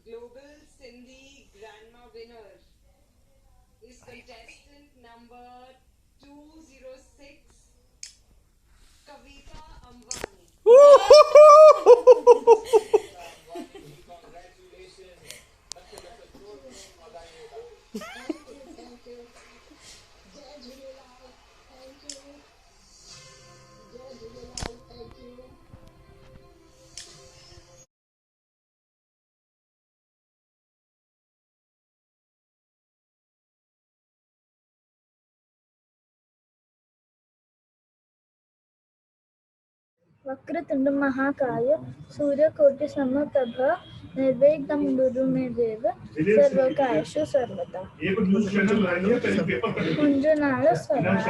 Global Sindhi Grandma winner is contestant number 206, Kavita Ambani. Vakratunda महाकाय सूर्यकोटि समप्रभ निर्विघ्नं कुरु मे देव सर्वकार्येषु सर्वदा। कुंजनाल सवाय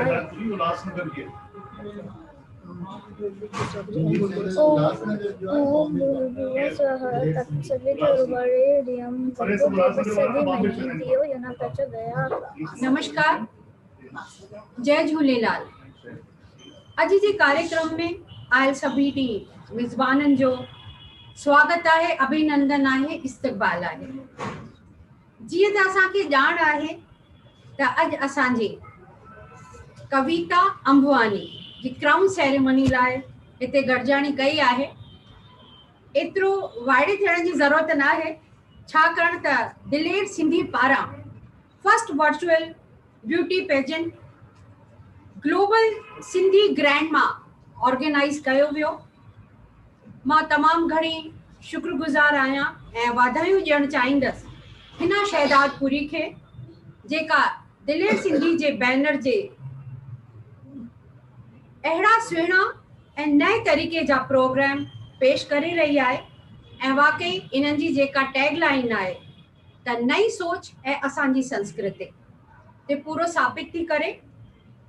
ओम भूर्भुवः स्वः तत्सवितुर्वरेण्यं भर्गो देवस्य धीमहि धियो यो न प्रचोदयात्। नमस्कार, जय झूलेलाल। अॼु जे कार्यक्रम में आयल सभी मिज़बाननि जो स्वागत आहे, अभिनंदन आहे, इस्तक़बाल आहे। जीअं त असांखे ॼाण आहे त अॼु असांजी कविता अंबवानी जी क्राउन सेरेमनी लाइ हिते गॾिजाणी कई आहे। एतिरो वाइड़े थियण जी ज़रूरत न आहे, छाकाणि त दिलेर सिंधी पारां first virtual beauty pageant global Sindhi grandma organize कयो वियो। मां तमामु घणी शुक्रगुज़ार आहियां ऐं वाधायूं ॾियणु चाहींदसि हिना शहदादपुरी खे, जेका दिलेर सिंधी जे बैनर जे अहिड़ा सुहिणा ऐं नए तरीक़े जा प्रोग्राम पेश करे रही आहे ऐं वाकई इन्हनि जी जेका टैगलाइन आहे त नई सोच ऐं असांजी संस्कृति ते पूरो साबित थी करे।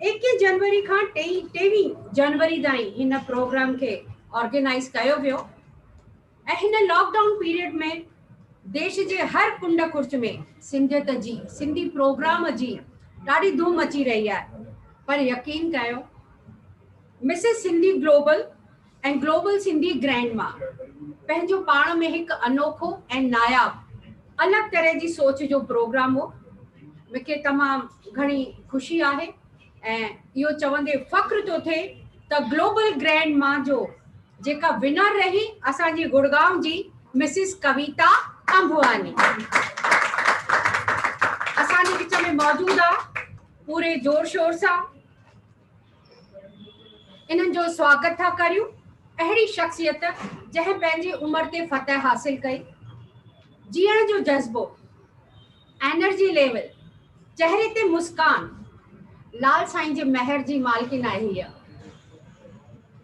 21 जनवरी खां 23 जनवरी ताईं हिन प्रोग्राम खे ऑर्गेनाइज कयो वियो ऐं हिन लॉकडाउन पीरियड में देश जे हर कुंड खुर्च में सिंधियत जी, सिंधी प्रोग्राम जी ॾाढी धूम अची रही आहे। पर यकीन कयो, मिसिस सिंधी ग्लोबल ऐं ग्लोबल सिंधी ग्रैंडमा पंहिंजो पाण में हिकु अनोखो ऐं नायाब अलॻि तरह जी सोच जो प्रोग्राम हो। मूंखे तमामु घणी ख़ुशी आहे ऐं इहो चवंदे फ़ख्रु थो थिए त ग्लोबल ग्रैंडमा जो जेका विनर रही असांजी गुड़गांव जी मिसिस कविता अंबवानी असांजे विच में मौजूदु आहे। पूरे जोर शोर सां इन्हनि जो स्वागत था करियूं। अहिड़ी शख्सियत जंहिं पंहिंजी उमिरि ते फतह हासिल कई, जीअण जो जज़्बो, एनर्जी लेवल, चेहरे ते मुस्कान, लाल साईं जे महर जी मालकिन आहे हीअ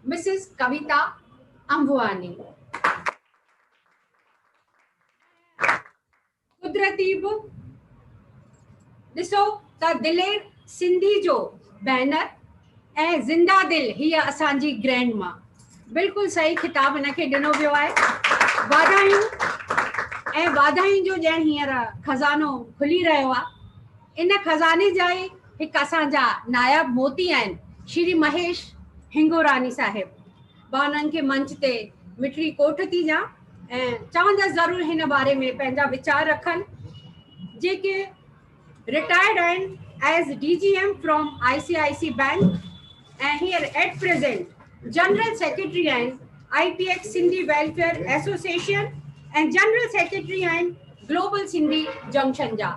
मिसिस कविता अंबवानी। कुदरती बि ॾिसो त दिलेर सिंधी जो बैनर ऐं ज़िंदा दिल हीअ असांजी ग्रैंडमा, बिल्कुलु सही खिताब हिनखे ॾिनो वियो आहे। वाधायूं ऐं वाधायूं जो ॼण हींअर खज़ानो खुली रहियो आहे। इन खज़ाने जा ई हिकु असांजा नायब मोती आहिनि श्री महेश हिंगोरानी साहिब। मां उन्हनि खे मंच ते मिठड़ी कोठ थी ॾियां ऐं चवंदसि ज़रूरु हिन बारे में पंहिंजा वीचार रखनि, जेके रिटायर्ड आहिनि as DGM from ICIC bank and here at present General Secretary and IPX Sindhi Welfare Association and General Secretary and Global Sindhi Junction जा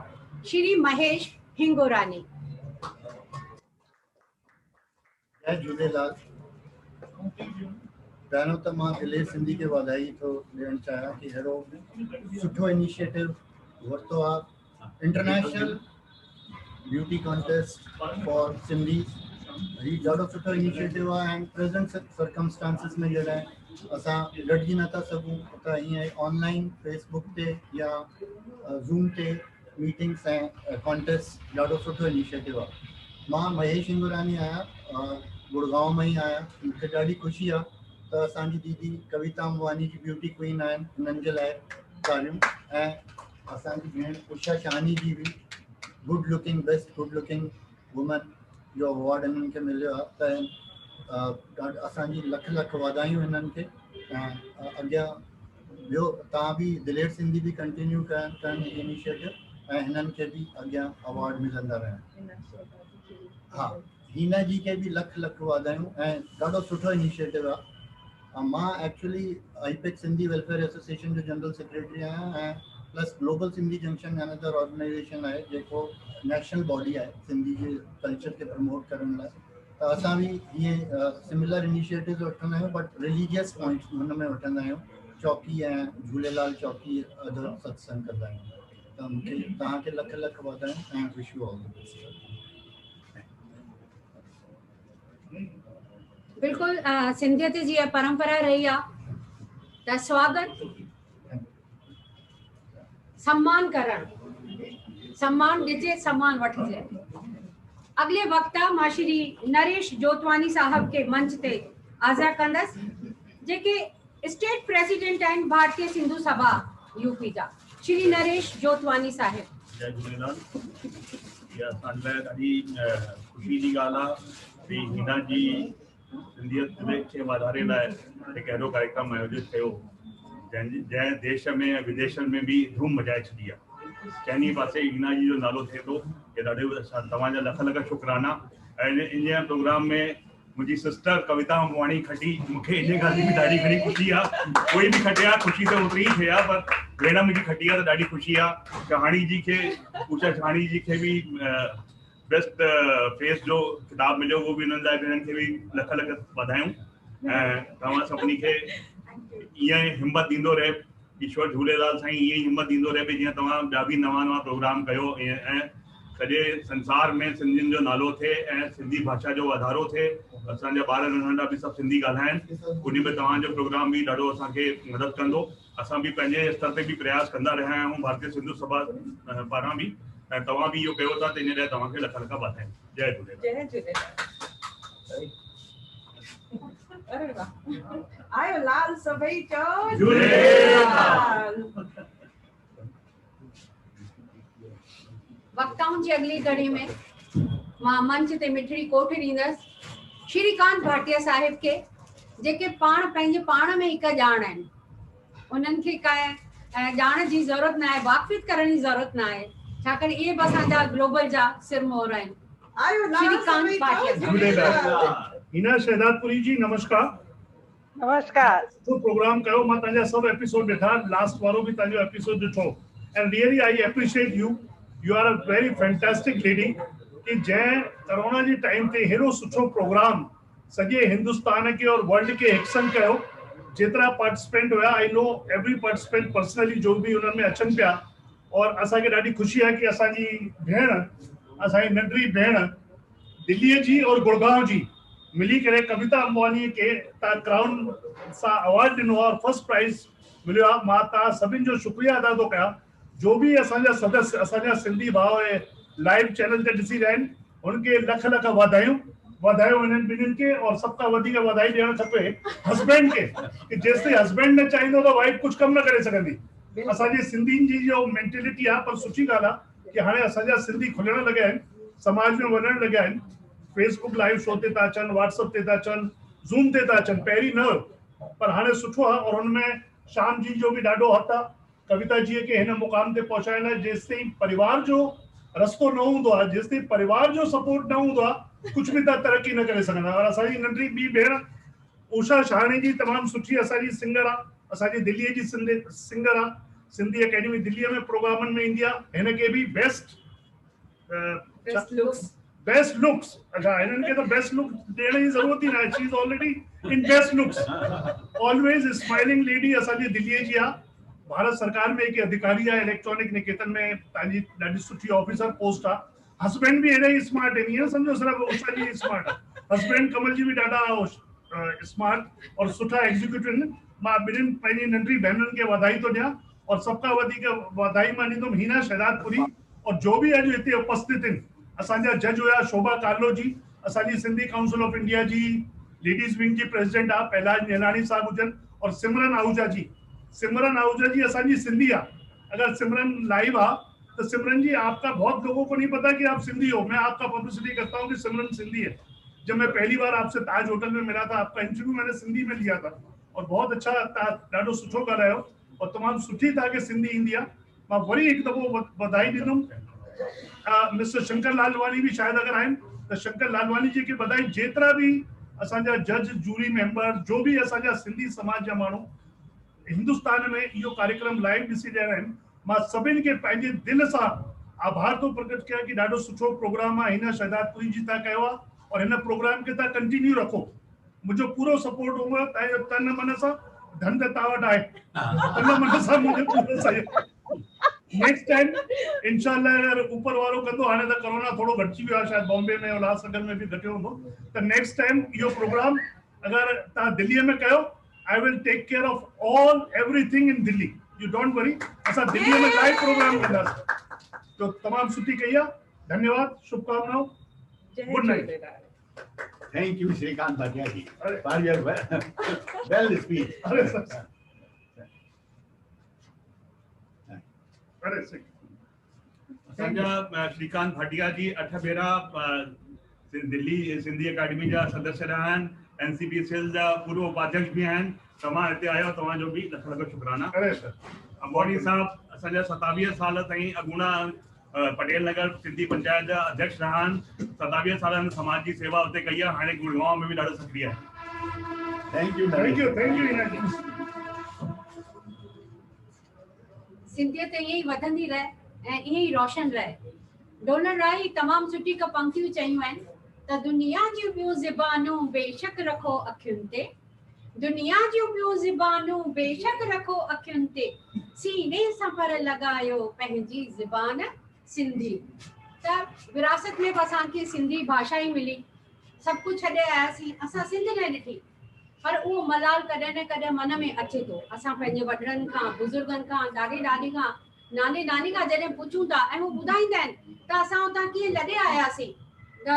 श्री महेश हिंगोरानी। जय झूलेलाल। पहिरियों त मां दिलेर सिंधी खे वाधाई थो ॾियणु चाहियां कि अहिड़ो सुठो इनिशिएटिव वरितो आहे। International beauty contest for Sindhi, हीउ ॾाढो सुठो इनिशिएटिव आहे। एंड प्रेज़ेंट सर्कमस्टांसिस में जॾहिं असां गॾिजी नथा सघूं त हीअं ऑनलाइन फेसबुक ते या ज़ूम ते मीटिंग्स ऐं कॉन्टेस्ट ॾाढो सुठो इनिशिएटिव आहे। मां महेश हिंगोरानी आहियां, गुड़गांव में ई आहियां। मूंखे ॾाढी ख़ुशी आहे त असांजी दीदी कविता अंबवानी जी ब्यूटी क्वीन आहिनि, उन्हनि जे लाइ तालियूं। ऐं असांजी भेण उषा शाहनी जी बि good looking, best good looking woman जो अवॉर्ड हिननि खे मिलियो आहे। त असांजी लख लख वाधायूं हिननि खे। ऐं अॻियां ॿियो तव्हां बि दिलेर सिंधी बि कंटिन्यू कनि इनिशिएटिव ऐं हिननि खे बि अॻियां अवार्ड मिलंदा रहनि। हा, हिना जी के भी लख लख वाधायूं ऐं ॾाढो सुठो इनिशिएटिव आहे। मां actually IPAC Sindhi welfare association जो जनरल सेक्रेटरी आहियां ऐं plus global Sindhi junction another organization आहे जेको नेशनल बॉडी आहे सिंधी जे कल्चर खे प्रमोट करण लाइ। त असां बि इहे सिमिलर इनिशिएटिव्स वठंदा आहियूं बट रिलीजियस पॉइंट्स हुन में वठंदा आहियूं। चौकी ऐं झूलेलाल चौकी अदर सत्संग कंदा आहियूं। त मूंखे तव्हांखे लख लख वाधायूं ऐं wish U all the best. बिल्कुल सिंधियत जी परंपरा रही आहे त स्वागत सम्मान करण, सम्मान ॾिजे सम्मान वठिजे। अगले वक्त मां श्री नरेश जोतवानी साहब के मंच ते आज़ा कंदसि जेके स्टेट प्रेसिडेंट आहिनि भारतीय सिंधु सभा यूपी जा, श्री नरेश जोतवानी साहिब। जय झूलेलाल। इहा असांजे लाइ ॾाढी ख़ुशी जी ॻाल्हि आहे कि हिना जी सिंधियत खे वाधारे लाइ हिकु अहिड़ो कार्यक्रम आयोजित कयो जंहिं देश में ऐं विदेशनि में बि धूम मचाए छॾी आहे। चइनी पासे हिना जी जो नालो थिए थो, ये ॾाढो तव्हांजा लख लख शुक्राना। ऐं इन प्रोग्राम में मुंहिंजी सिस्टर कविता मोवाणी खटी, मूंखे इन ॻाल्हि जी बि ॾाढी घणी ख़ुशी आहे। कोई बि खटे आहे ख़ुशी त ओतिरी ई थिए आहे, पर भेण मुंहिंजी खटी आहे त ॾाढी ख़ुशी आहे। शहाणी जी खे उषा शहाणी जी खे बि बेस्ट फेस जो किताब मिलियो, वो भी उन्हनि लाइ भेणनि खे बि लख लख वाधायूं। ऐं तव्हां सभिनी खे ईअं हिम्मत ॾींदो रहे, ईश्वर झूलेलाल साईं ईअं ई हिम्मत ॾींदो रहे जीअं तव्हां ॿिया बि नवां नवां प्रोग्राम कयो ऐं सॼे संसार में सिंधियुनि जो नालो थिए ऐं सिंधी भाषा जो वाधारो थिए। असांजा ॿार नंढा बि सभु सिंधी ॻाल्हाइनि, उन में तव्हांजो प्रोग्राम बि ॾाढो असांखे मदद कंदो। असां बि पंहिंजे स्तर ते बि प्रयास कंदा रहिया आहियूं भारतीय सिंधु सभा पारां बि, ऐं तव्हां बि इहो कयो था त इन लाइ तव्हांखे लख लख वाधायूं। जय झूलेलाल। जय झूलेलाल। अरे वाह, आयो लाल सभई चओ झूलेलाल। वक्ताउनि जी अगली कड़ी में मां मंच ते मिठड़ी कोठ ॾींदसि श्रीकांत भाटिया साहिब के, जेके पंहिंजे पाण में हिकु ॼाण आहिनि। उन्हनि खे कंहिं ॼाण जी ज़रूरत न आहे, वाक़फ़ियत करण जी ज़रूरत न आहे, छाकाणि इहे बि असांजा ग्लोबल जा सिरमौर आहिनि। श्रीकांत भाटिया झूलेलाल। हिना शहदादपुरी जी नमस्कार। नमस्कार। तो प्रोग्राम कयो, मां तव्हांजा सभु एपिसोड ॾिठा, लास्ट वारो बि तव्हांजो एपिसोड ॾिठो, and really I appreciate U. U are a very fantastic lady कि जंहिं कोरोना जे टाइम ते हेॾो सुठो प्रोग्राम सॼे हिंदुस्तान के और वर्ल्ड के हिकसंग कयो। जेतिरा पार्टिसिपेंट हुआ, I know every participant personally जो बि उन्हनि में अचनि पिया, और असांखे ॾाढी ख़ुशी आहे कि असांजी भेण, असांजी नंढड़ी भेण दिल्लीअ जी और गुड़गांव जी मिली करे कविता अंबानी के क्राउन सां अवार्ड ॾिनो और फर्स्ट प्राइज़ मिलियो आहे। मां तव्हां सभिनि जो शुक्रिया अदा थो कयां। जो भी असांजा सदस्य, असांजा सिंधी भाउ लाइव चैनल ते ॾिसी रहिया आहिनि, उनखे लख लख वाधायूं। वाधायूं इन्हनि ॿिन्हिनि खे, और सभ खां वधीक वाधाई ॾियणु खपे हस्बैंड खे, कि जेसिताईं हस्बैंड न चाहींदो त वाइफ कुझु कमु न करे सघंदी। असांजी सिंधियुनि जी जो मेंटेलिटी आहे, पर सुठी ॻाल्हि आहे कि हाणे असांजा सिंधी खुलण लॻा आहिनि, समाज में वञण लॻा आहिनि, फेसबुक लाइव शो ते था अचनि, व्हाट्सअप ते था अचनि, ज़ूम ते था अचनि। पहिरीं न हुयो, पर हाणे सुठो आहे। और हुनमें शाम जी जो बि ॾाढो हथु आहे कविता जी के हिन मुक़ाम ते पहुचाइण लाइ। जेसिताईं परिवार जो रस्तो न हूंदो आहे, जेसिताईं परिवार जो सपोर्ट न हूंदो आहे, कुझु बि तव्हां तरक़ी न करे सघंदा। और असांजी नंढड़ी ॿी भेण उषा शहाणी जी तमामु सुठी असांजी सिंगर आहे, असांजी दिल्लीअ जी सिंगर आहे, सिंधी अकेडमी दिल्लीअ में प्रोग्रामनि में ईंदी आहे। हिनखे बि बेस्ट लुक्स, अच्छा हिननि खे त बेस्ट लुक ॾियण जी ज़रूरत ई न आहे, she is already in best looks. Always smiling lady असांजी दिल्लीअ जी आहे, भारत सरकार में हिकु अधिकारी आहे, इलेक्ट्रॉनिक निकेतन में तव्हांजी ॾाढी सुठी ऑफिसर पोस्ट आहे। हस्बैंड बि हेॾा ई स्मार्ट आहिनि, ईअं सम्झो सिर्फ़ु उषा जी स्मार्ट आहे। हस्बैंड कमल जी बि ॾाढा स्मार्ट और सुठा एग्जीक्यूटिव आहिनि। मां ॿिन्हिनि पंहिंजी नंढड़ी भेनरुनि खे वाधाई थो ॾियां, और सभ खां वधीक वाधाई मां ॾींदुमि हिना शहदादपुरी और जो बि अॼु हिते उपस्थित आहिनि। असांजा जज हुया शोभा कार्लो जी, असांजी सिंधी काउंसिल ऑफ इंडिया जी लेडीज़ विंग जी प्रेसिडेंट आहे पहलाज निलानी साहब हुजनि, और सिमरन आहूजा जी। सिमरन आहूजा जी असांजी सिंधी आहे। अगर सिमरन लाइव आ तो सिमरन जी, आपका बहुत लोगों को नहीं पता कि आप सिंधी हो। मैं आपका पब्लिसिटी करता हूँ कि सिमरन सिंधी है। जब मैं पहली बार आपसे ताज होटल में मिला था, आपका इंटरव्यू मैंने सिंधी में लिया था और बहुत अच्छा ॾाढो सुठो ॻाल्हायो। और तमाम सुठी तव्हांखे सिंधी ईंदी आहे। मां वरी हिकु दफ़ो बधाई ॾींदुमि। मिस्टर शंकर लालवानी भी शायद अगर आहिनि त शंकर लालवानी जी खे बधाई। जेतिरा भी असांजा जज जूरी मेंबर जो भी असांजा सिंधी समाज जा माण्हू हिंदुस्तान में इहो कार्यक्रम लाइव ॾिसी रहिया आहिनि, मां सभिनि खे पंहिंजे दिलि सां आभार थो प्रकट कयां कि ॾाढो सुठो प्रोग्राम आहे हिन शहदादपुरी जी तव्हां कयो आहे और हिन प्रोग्राम खे तव्हां कंटिन्यू रखो। मुंहिंजो पूरो सपोर्ट हूंदो तव्हांजो तन मन सां। धन त तव्हां वटि आहे, तन मन सां मुंहिंजो पूरो सहयोग। नेक्स्ट टाइम इंशाल्लाह अगर ऊपर वारो कंदो, हाणे त कोरोना थोड़ो घटिजी वियो आहे, शायद बॉम्बे में उल्हासनगर में भी घटियो हूंदो, त नेक्स्ट टाइम इहो प्रोग्राम अगर तव्हां दिल्लीअ में कयो, I will take care of all everything in Delhi. U don't वरी, असां दिल्लीअ में लाइव प्रोग्राम कंदासीं। तो तमाम सुठी कही आहे। धन्यवाद, शुभकामनाओं, good night. Thank you, Shrikant Bhatia ji, for your well speech. अरे सर, अरे सर, असांजा श्रीकांत भाटिया जी 8 भेरा दिल्ली सिंधी अकाडमी जा सदस्य रहा आहिनि, NCPCL जा पूर्व उपाध्यक्ष भी आहिनि। तव्हां हिते आयो, तव्हांजो बि लख लख शुक्राना। अरे सर, अंबानी साहब असांजा 27 साल ताईं अगुणा पटेल नगर सिंधी पंचायत जा अध्यक्ष रहा आहिनि। 27 साल समाज जी सेवा उते कई आहे। हाणे गुड़गांव में भी ॾाढो सक्रिय आहे। Thank you. Thank you, thank you Hina ji. सिंधियत ईअं ई वधंदी रहे ऐं ईअं ई रोशन रहे। डोनर राय तमामु सुठी का पंक्तियूं चयूं आहिनि त दुनिया जूं ॿियूं ज़बानूं बेशक रखो अखियुनि ते, दुनिया जूं ॿियूं ज़बानूं बेशक रखो अखियुनि ते, सीने सां पर लॻायो पंहिंजी ज़बान सिंधी। त विरासत में बि असांखे सिंधी भाषा ई मिली, सभु कुझु छॾे आयासीं, असां सिंध न ॾिठी, पर उहो मलाल कॾहिं न कॾहिं मन में अचे थो। असां पंहिंजे वॾड़नि खां, बुज़ुर्गनि खां, ॾाॾे ॾाॾी खां, नाने नानी खां जॾहिं पुछूं था ऐं उहो ॿुधाईंदा आहिनि त असां उतां कीअं लॾे आयासीं, त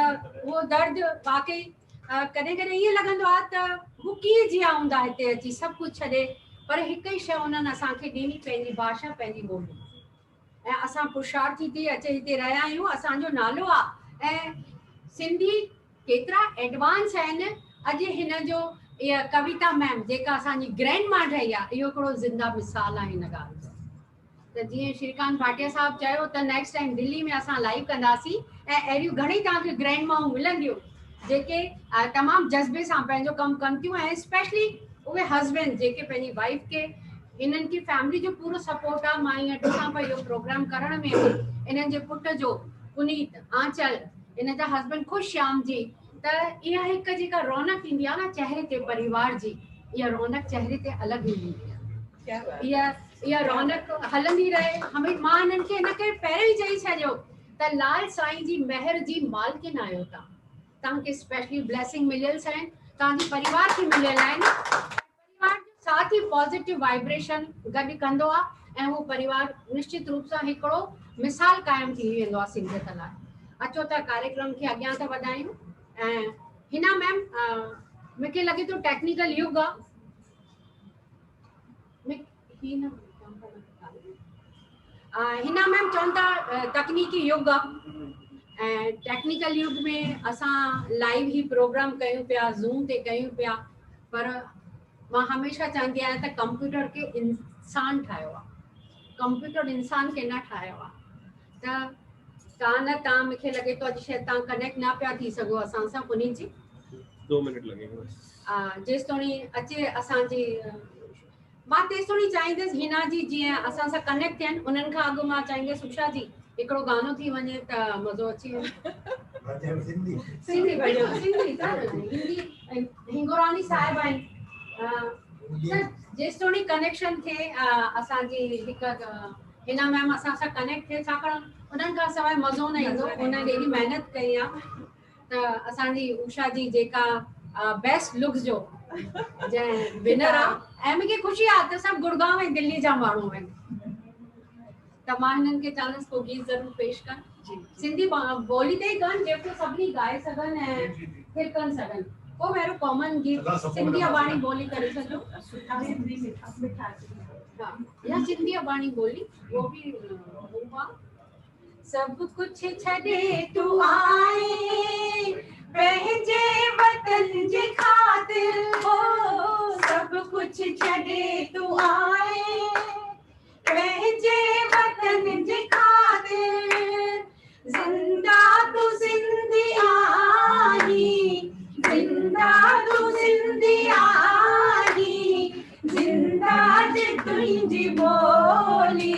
उहो दर्द वाकई कॾहिं कॾहिं ईअं लॻंदो आहे त हू कीअं जिया हूंदा हिते अची सभु कुझु छॾे, पर हिकु ई शइ उन्हनि असांखे ॾिनी, पंहिंजी भाषा, पंहिंजी ॿोली। ऐं असां पुरुषार्थी थी अचे हिते रहिया आहियूं, असांजो नालो आहे। ऐं सिंधी केतिरा एडवांस आहिनि। अॼु हिन जो इहा कविता मैम जेका असांजी ग्रैंड मां ठही आहे, इहो हिकिड़ो ज़िंदा मिसाल आहे हिन ॻाल्हि जो। त जीअं श्रीकांत भाटिया साहब चयो त नेक्स्ट टाइम दिल्ली में असां लाइव कंदासीं ऐं अहिड़ियूं घणेई तव्हांखे ग्रैंड माऊं मिलंदियूं जेके तमामु जज़्बे सां पंहिंजो कमु कनि थियूं। ऐं स्पेशली उहे हस्बैंड जेके पंहिंजी वाइफ खे, इन्हनि की फैमिली जो पूरो सपोर्ट आहे। मां ईअं ॾिसां पई इहो प्रोग्राम करण में इन्हनि जे पुट जो पुनीत, आंचल, इन जा हस्बैंड ख़ुशश्याम जी, त इहा हिकु जेका रौनक ईंदी आहे न चेहरे ते परिवार जी, इहा रौनक चेहरे ते अलॻि ई ईंदी आहे। इहा रौनक हलंदी रहे। हमें मां हिननि खे हिन करे पहिरियों ई चई छॾियो त लाल साईं जी महर जी मालकिन आहियो तव्हांखे स्पेशली ब्लेसिंग मिलियल आहिनि, तव्हांजे परिवार खे मिलियल आहिनि। परिवार जो साथ ई पॉजिटिव वाइब्रेशन गॾु कंदो आहे ऐं उहो परिवार निश्चित रूप सां हिकिड़ो मिसाल क़ाइमु थी वेंदो आहे सिंधियत लाइ। अचो त कार्यक्रम खे अॻियां था वधायूं। ऐं हिना मैम, मूंखे लॻे थो टेक्निकल युग आहे। हिना मैम चवनि था तकनीकी युग आहे ऐं टेक्निकल युग में असां लाइव ही प्रोग्राम कयूं पिया, ज़ूम ते कयूं पिया, पर मां हमेशह चवंदी आहियां त कंप्यूटर खे इंसान ठाहियो आहे, कंप्यूटर इंसान खे न ठाहियो आहे। त तव्हां मूंखे लॻे थो अॼु शायदि तव्हां कनेक्ट न पिया थी सघो असां सां। पुनीत जी 2 मिनट लॻेगा जेसि ताईं अचे असांजी, मां तेसि ताईं चाहींदसि हिना जी जीअं असां सां कनेक्ट थियनि, उन्हनि खां अॻु मां चाहींदसि उषा जी हिकिड़ो गानो थी वञे त मज़ो अची वञे। सिंधी सिंधी हिंदी हिंगोरानी साहिब आहिनि। जेसि ताईं कनेक्शन थिए असांजी हिकु हिना मैम असां सां कनेक्ट थिए, छाकाणि उन्हनि खां सवाइ मज़ो न ईंदो। उन्हनि एॾी महिनत कई आहे त असांजी उषा जी जेका बेस्ट लुक्स जो जंहिं विनर आहे, ऐं मूंखे ख़ुशी आहे त सभु गुड़गांव ऐं दिल्ली जा माण्हू आहिनि, त मां हिननि खे चवंदसि को गीत ज़रूरु पेश कनि सिंधी ॿोली ते ई कनि जेको सभिनी ॻाए सघनि ऐं थिरकनि सघनि। को अहिड़ो कॉमन गीत सिंधी अबाणी ॿोली करे सघो, या सिंधी अबाणी ॿोली वो भी हुआ। सब कुछ छॾे तू आए पंहिंजे वतन जे ख़ातिर हो सब कुछ छॾे तूं आए पंहिंजे वतन जे ख़ातिर जिंदा तू सिंधी आही जिंदा तू सिंधी आही जिंदा जे तुंहिंजी ॿोली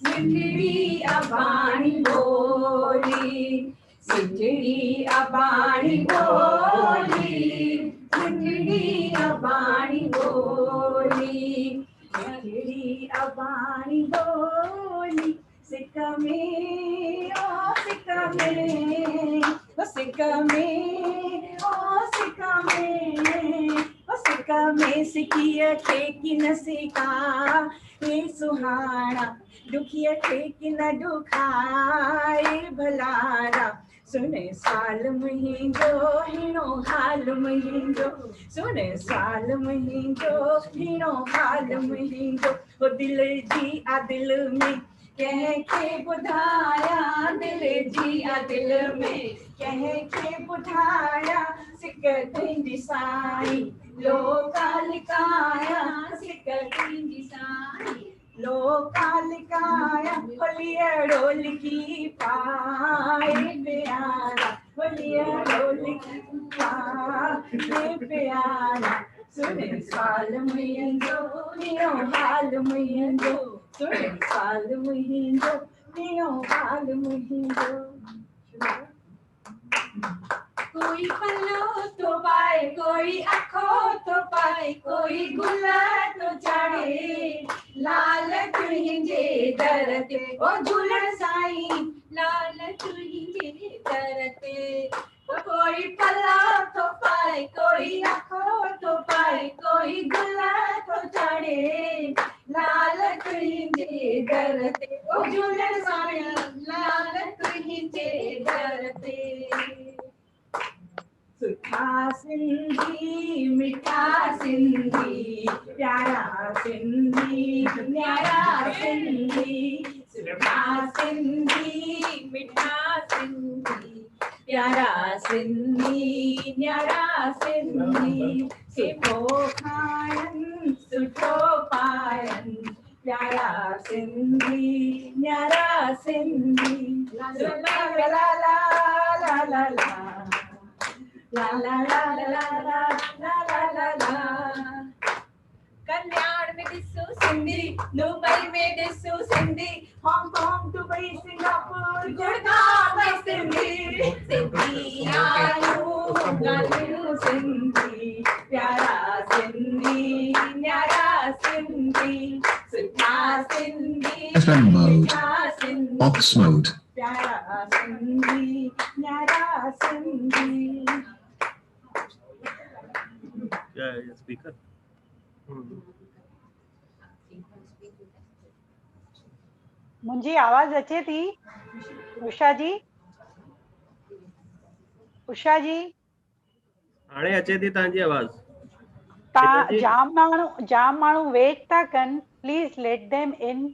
सिंधड़ी अबाणी ॿोली सिंधड़ी अबाणी ॿोली सिंधड़ी अबाणी ॿोली सिंधड़ी अबाणी ॿोली सिक में ओ सिक में ओ सिक में ओ सिक में ओ सिक में सिकीअ खे की न सिका हे सुहाना दुखीअ खे की न दुखाए भलारा सुने साल मुंहिंजो हिनो हाल मुंहिंजो सुने साल मुंहिंजो हिनो हाल मुंहिंजो ओ दिल जी आ दिल में कंहिंखे ॿुधाया दिल जी आ दिल में कंहिंखे ॿुधाया सिक तुंहिंजी साईं लोकालिकाया सिक तुंहिंजी साईं लोकालिकाया होलियो लिखी पाए प्यारा होलियो लिखी पाए प्यारा सुने साल मुंहिंजो हिनो हाल मुंहिंजो सुने साल मुंहिंजो हिनो हाल मुंहिंजो कोई पल्लो तो पाए कोई अखो तो पाए कोई गुल तो चढ़े लाल तुंहिंजे दर ते ओ झूलण साईं लाल तुंहिंजे दर ते कोई पल्ला तो पाए कोई अखो तो पाए कोई गुल तो चढ़े लाल तुंहिंजे दर ते ओ झूलण साईं लाल तुंहिंजे दर ते सुठा सिंधी मिठा सिंधी प्यारा सिंधी न्यारा सिंधी सुठा सिंधी मिठा सिंधी प्यारा सिंधी न्यारा सिंधी सुठो खायन सुठो पायन प्यारा सिंधी न्यारा सिंधी ला ला ला ला ला ला La la la la la la la la la la कल्याण में ॾिसो सिंधी दुबई में ॾिसो Sindhi Hong Kong Dubai Singapore Gurgaon में सिंधी सिंधी आयूं ॻाल्हियूं सिंधी प्यारा सिंधी न्यारा सिंधी सुठा सिंधी FM mode. मिठा सिंधी Ox mode. प्यारा सिंधी न्यारा सिंधी Yeah, speaker. मुंहिंजी आवाज अचे थी उषा जी हाणे अचे थी तव्हांजी आवाज़ तव्हां जाम माण्हू वेट था कनि please let them in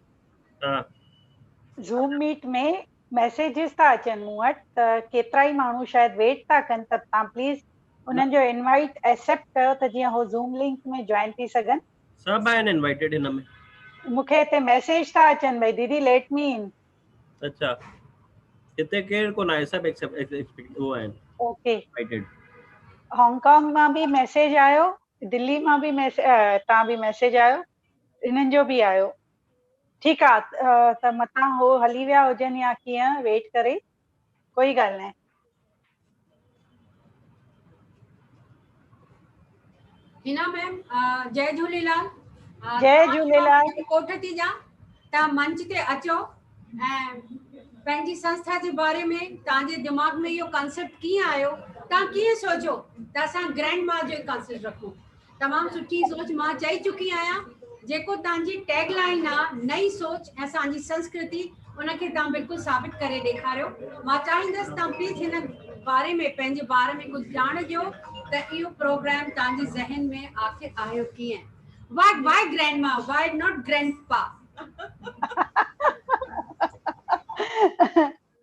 zoom मीट में मैसेजिस था अचनि मूं वटि त केतिरा ई माण्हू शायदि वेट था कनि त तव्हां प्लीज उन्हनि जो इनवाइट एक्सेप्ट कयो त जीअं हो ज़ूम लिंक में ज्वाइन थी सघनि सभु आहिनि इनवाइटेड हिन में मूंखे हिते मैसेज था अचनि भई दीदी लेट मी इन अच्छा हिते केरु कोन आहे सभु एक्सेप्ट वो आहिनि ओके इनवाइटेड हांगकांग मां बि मैसेज आयो दिल्ली मां बि तव्हां बि मैसेज आयो इन्हनि जो बि आयो ठीकु आहे त मतां हो हली विया हुजनि या कीअं वेट करे कोई ॻाल्हि न हिना मैम जय झूलेलाल जय झूलेलाल कोठ थी जा तव्हां मंच ते अचो ऐं पंहिंजी संस्था जे बारे में तव्हांजे दिमाग़ में इहो कॉन्सेप्ट कीअं आयो तव्हां कीअं सोचो त असां ग्रैंड मां जो कॉन्सेप्ट रखूं तमामु सुठी सोच मां चई चुकी आहियां जेको तव्हांजी टैगलाइन आहे नई सोच ऐं असांजी संस्कृति उनखे तव्हां बिल्कुलु साबित करे ॾेखारियो मां चाहींदसि तव्हां प्लीज हिन बारे में पंहिंजे बारे में कुझु ॼाण ॾियो त इहो प्रोग्राम तव्हांजे ज़हन में आख़िर आयो कीअं why grandma why not grandpa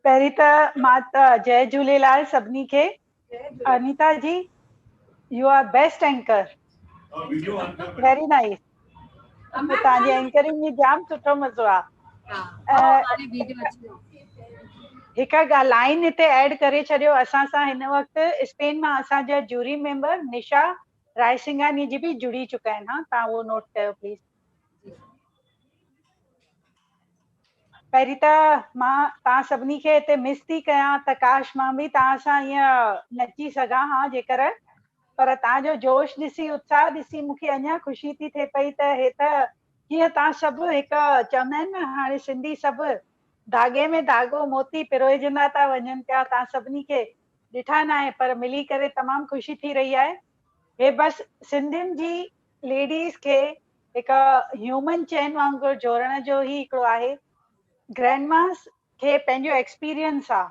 पहिरीं त मां जय झूलेलाल सभिनी खे अनीता जी, you are best anchor. Video on कर Very nice. तव्हांजी एंकरिंग में जाम सुठो मज़ो आहे। हिकु लाइन हिते ऐड करे छॾियो असां सां हिन वक़्तु स्पेन मां असांजा जूरी मेंबर निशा रायसिंघानी जी बि जुड़ी चुका आहिनि। हा, तव्हां उहो नोट कयो प्लीज़। पहिरीं त मां तव्हां सभिनी खे हिते मिस थी कयां त काश मां बि तव्हां सां ईअं नची सघां हा जेकर, पर तव्हांजो जोश ॾिसी उत्साह ॾिसी मूंखे अञा ख़ुशी थी थिए पई त हे त कीअं तव्हां सभु हिकु चवंदा आहिनि न हाणे सिंधी सभु धागे में धागो मोती पिरोइजंदा था वञनि पिया। तव्हां सभिनी खे ॾिठा न आहे पर मिली करे तमामु ख़ुशी थी रही आहे। हे बसि सिंधियुनि जी लेडीज़ खे हिकु ह्यूमन चेन वांगुरु जोड़ण जो ई हिकिड़ो आहे। ग्रैंडमास खे पंहिंजो एक्सपीरियंस आहे,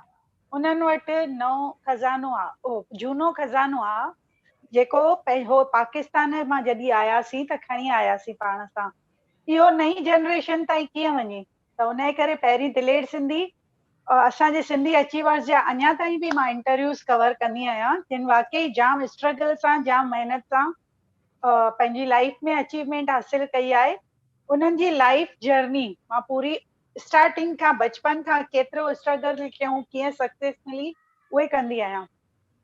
उन्हनि वटि नओं खज़ानो आहे, झूनो खज़ानो आहे जेको हो पाकिस्तान मां जॾहिं आयासीं त खणी आयासीं पाण सां। इहो नई जनरेशन ताईं कीअं वञे, त उन जे करे पहिरीं दिलेर सिंधी असांजे सिंधी अचीवर्स जा अञा ताईं बि मां इंटरव्यूज़ कवर कंदी आहियां जिन वाकई जाम स्ट्रगल सां जाम महिनत सां पंहिंजी लाइफ में अचीवमेंट हासिल कई आहे। उन्हनि जी लाइफ जर्नी मां पूरी स्टार्टिंग खां बचपन खां केतिरो स्ट्रगल कयूं कीअं सक्सेस मिली उहे कंदी आहियां।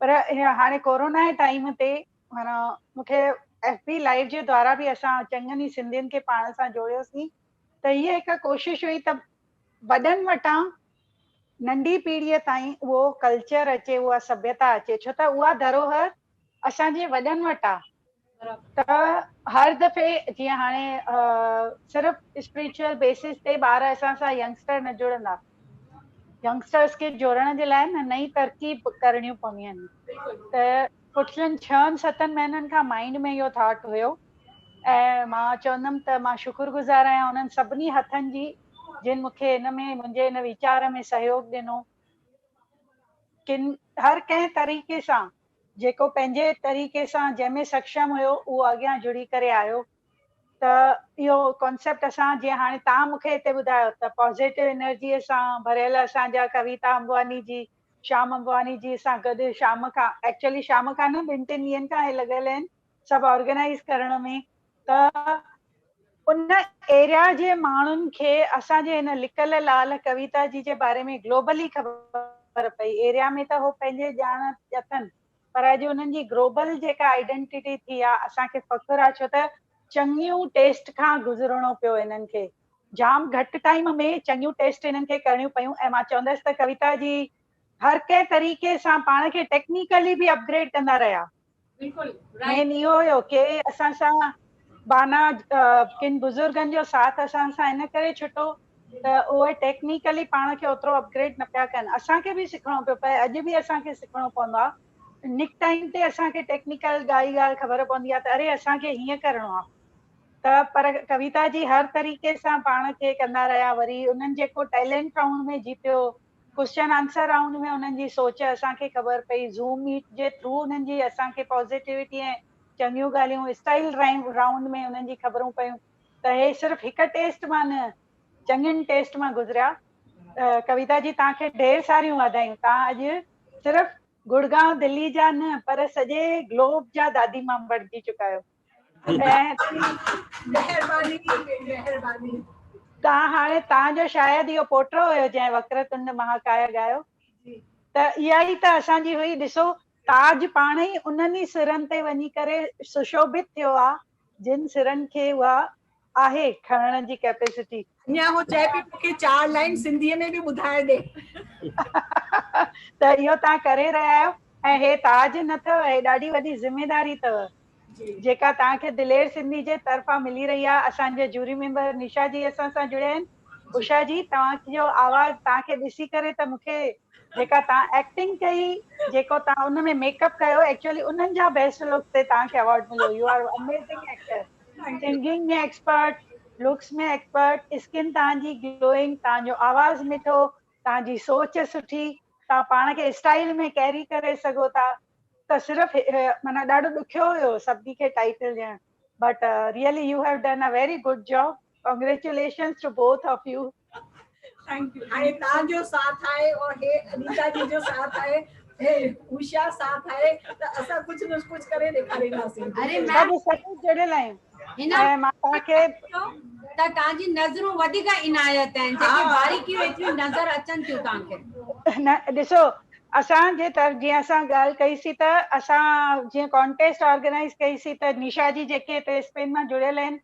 पर हाणे कोरोना जे टाइम ते माना मूंखे FB लाइव जे द्वारा बि असां चङनि ई सिंधियुनि खे पाण सां जोड़ियोसीं त हीअ हिकु कोशिशि हुई त वॾनि वटां नंढी पीढ़ीअ ताईं उहो कल्चर अचे, उहा सभ्यता अचे, छो त उहा धरोहर असांजे वॾनि वटि आहे। त हर दफ़े जीअं हाणे सिर्फ़ु स्पिरिचुअल बेसिस ते ॿार असां सां यंगस्टर न जुड़ंदा, यंगस्टर्स खे जोड़ण जे लाइ न नई तरकीब करणियूं पवंदियूं आहिनि। त पुठियनि 6-7 महीननि खां माइंड में इहो थॉट हुयो ऐं मां चवंदमि त मां शुक्रगुज़ार आहियां उन्हनि सभिनी हथनि जी जिन मूंखे हिन में मुंहिंजे हिन वीचार में सहयोग ॾिनो। किन हर कंहिं तरीक़े सां जेको पंहिंजे तरीक़े सां जंहिंमें सक्षम हुयो उहो अॻियां जुड़ी करे आयो। त इहो कॉन्सेप्ट असां जीअं हाणे तव्हां मूंखे हिते ॿुधायो त पॉज़िटिव एनर्जीअ सां भरियल असांजा कविता अंबवानी जी, श्याम अंबवानी जी सां गॾु शाम खां एक्चुअली शाम खां न 2-3 ॾींहंनि खां हे लॻियल आहिनि सभु ऑर्गेनाइज़ करण में। त उन एरिया जे माण्हुनि खे असांजे हिन लिकल लाल कविता जी जे बारे में ग्लोबली ख़बर पई। एरिया में त हो पंहिंजे ॼाण अथनि पर अॼु उन्हनि जी ग्लोबल जेका आइडेंटिटी थी आहे असांखे फ़ख्रु आहे, छो त चङियूं टेस्ट खां गुज़रणो पियो हिननि खे, जाम घटि टाइम में चङियूं टेस्ट हिननि खे करणियूं पयूं। ऐं मां चवंदसि त कविता जी हर कंहिं तरीक़े सां पाण खे टेक्निकली बि अपग्रेड कंदा रहिया। मेन इहो हुयो की असां सां बाना किन बुज़ुर्गनि जो साथ असां सां इन करे छुटो त उहे टेक्निकली पाण खे ओतिरो अपग्रेड न पिया कनि। असांखे बि सिखणो पियो पए, अॼु बि असांखे सिखणो पवंदो आहे। निक टाइम ते असांखे टेक्निकल ॻाल्हि ख़बर पवंदी आहे त अरे असांखे हीअं करिणो आहे। त पर कविता जी हर तरीक़े सां पाण खे कंदा रहिया। वरी उन्हनि जेको टैलेंट राउंड में जीतियो, क्वेश्चन आंसर राउंड में उन्हनि जी सोच असांखे ख़बर पई, ज़ूम मीट जे थ्रू उन्हनि जी असांखे पॉज़िटिविटी ऐं चङियूं ॻाल्हियूं स्टाइल राउंड में उन्हनि जी ख़बरूं पयूं। त हे सिर्फ़ु हिकु टेस्ट मां न चङियुनि टेस्ट मां गुज़रिया। कविता जी तव्हांखे ढेर सारियूं वाधायूं। तव्हां अॼु सिर्फ़ु गुड़गांव दिल्ली जा न पर सॼे ग्लोब जा दादी मां बणिजी चुका आहियो। ऐं तव्हां हाणे तव्हांजो शायदि इहो पोटो हुयो जंहिं वक्रतुंड महाकाय ॻायो, त इहा ई त असांजी हुई। ॾिसो ताज पाण ई उन्हनि ई सिरनि ते वञी करे सुशोभित थियो आहे जिन सिरनि खे उहा आहे खणण जी कैपेसिटी। अञा हो चए पई मूंखे 4 लाइन सिंधीअ में बि ॿुधाए ॾे। त इहो तव्हां करे रहिया आहियो ऐं हे ताज न अथव, हे ॾाढी वॾी ज़िमेदारी अथव जेका तव्हांखे दिलेर सिंधी जे तरफ़ां मिली रही आहे। असांजे जूरी मेंबर निशा जी असां सां जुड़िया आहिनि। उषा जी तव्हांजो आवाज़ तव्हांखे ॾिसी करे त मूंखे जेका तव्हां एक्टिंग कई, जेको तव्हां उन में मेकअप कयो, एक्चुअली उन्हनि जा बेस्ट लुक ते तव्हांखे अवॉर्ड मिलियो। You are amazing actor, singing में एक्सपर्ट, लुक्स में एक्सपर्ट, स्किन तव्हांजी ग्लोइंग, तव्हांजो आवाज़ मिठो, तव्हांजी सोच सुठी, तव्हां पाण खे स्टाइल में कैरी करे सघो था। त सिर्फ़ु माना ॾाढो ॾुखियो हुयो सभिनी खे टाइटल ॾियणु, but really you have done a very good job. Congratulations to both of you. Thank you. हाणे तव्हांजो साथ आहे और हे अनीता जी जो साथ आहे ए उषा साथ आहे त असां कुछ न कुछ करे ॾेखारींदासीं। अरे सभु सभु जुड़ियल आहियूं हिन ऐं मां तव्हांखे त तव्हांजी नज़रूं वधीक इनायत आहिनि, जेके बारीकियूं एतिरियूं नज़र अचनि थियूं तव्हांखे। न ॾिसो असांजे तरफ़ जीअं असां ॻाल्हि कईसीं त असां जीअं कॉन्टेस्ट ऑर्गेनाइज़ कईसीं त निशा जी जेके हिते स्पेन मां जुड़ियल आहिनि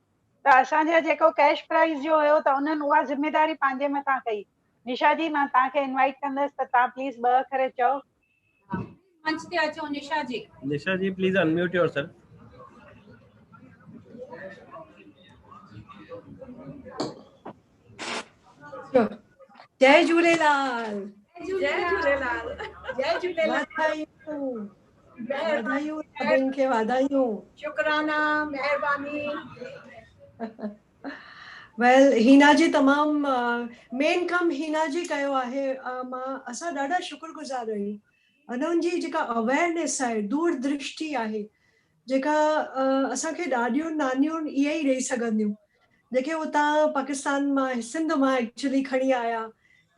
त असांजा जेको कैश प्राइज़ जो हुयो त उन्हनि उहा ज़िम्मेदारी पंहिंजे मथां कई। निशा जी मां तव्हांखे इनवाइट कंदसि त तव्हां प्लीज़ 2 अखर चओ। मंच ते अचो निशा जी। निशा जी प्लीज अनम्यूट योरसेल्फ। जय झूलेलाल। जय झूलेलाल। जय झूलेलाल। वाधायूं सभिनि खे वाधायूं। शुक्राना, महिरबानी। वेल हीना जी तमामु मेन कम हीना जी कयो आहे। मां असां ॾाढा शुक्रगुज़ार आहियूं। उन्हनि जी जेका अवेयरनेस आहे, दूरदृष्टि आहे, जेका असांखे ॾाढियूं नानियूं इहे ई ॾेई सघंदियूं, जेके उतां पाकिस्तान मां सिंध मां एक्चुअली खणी आया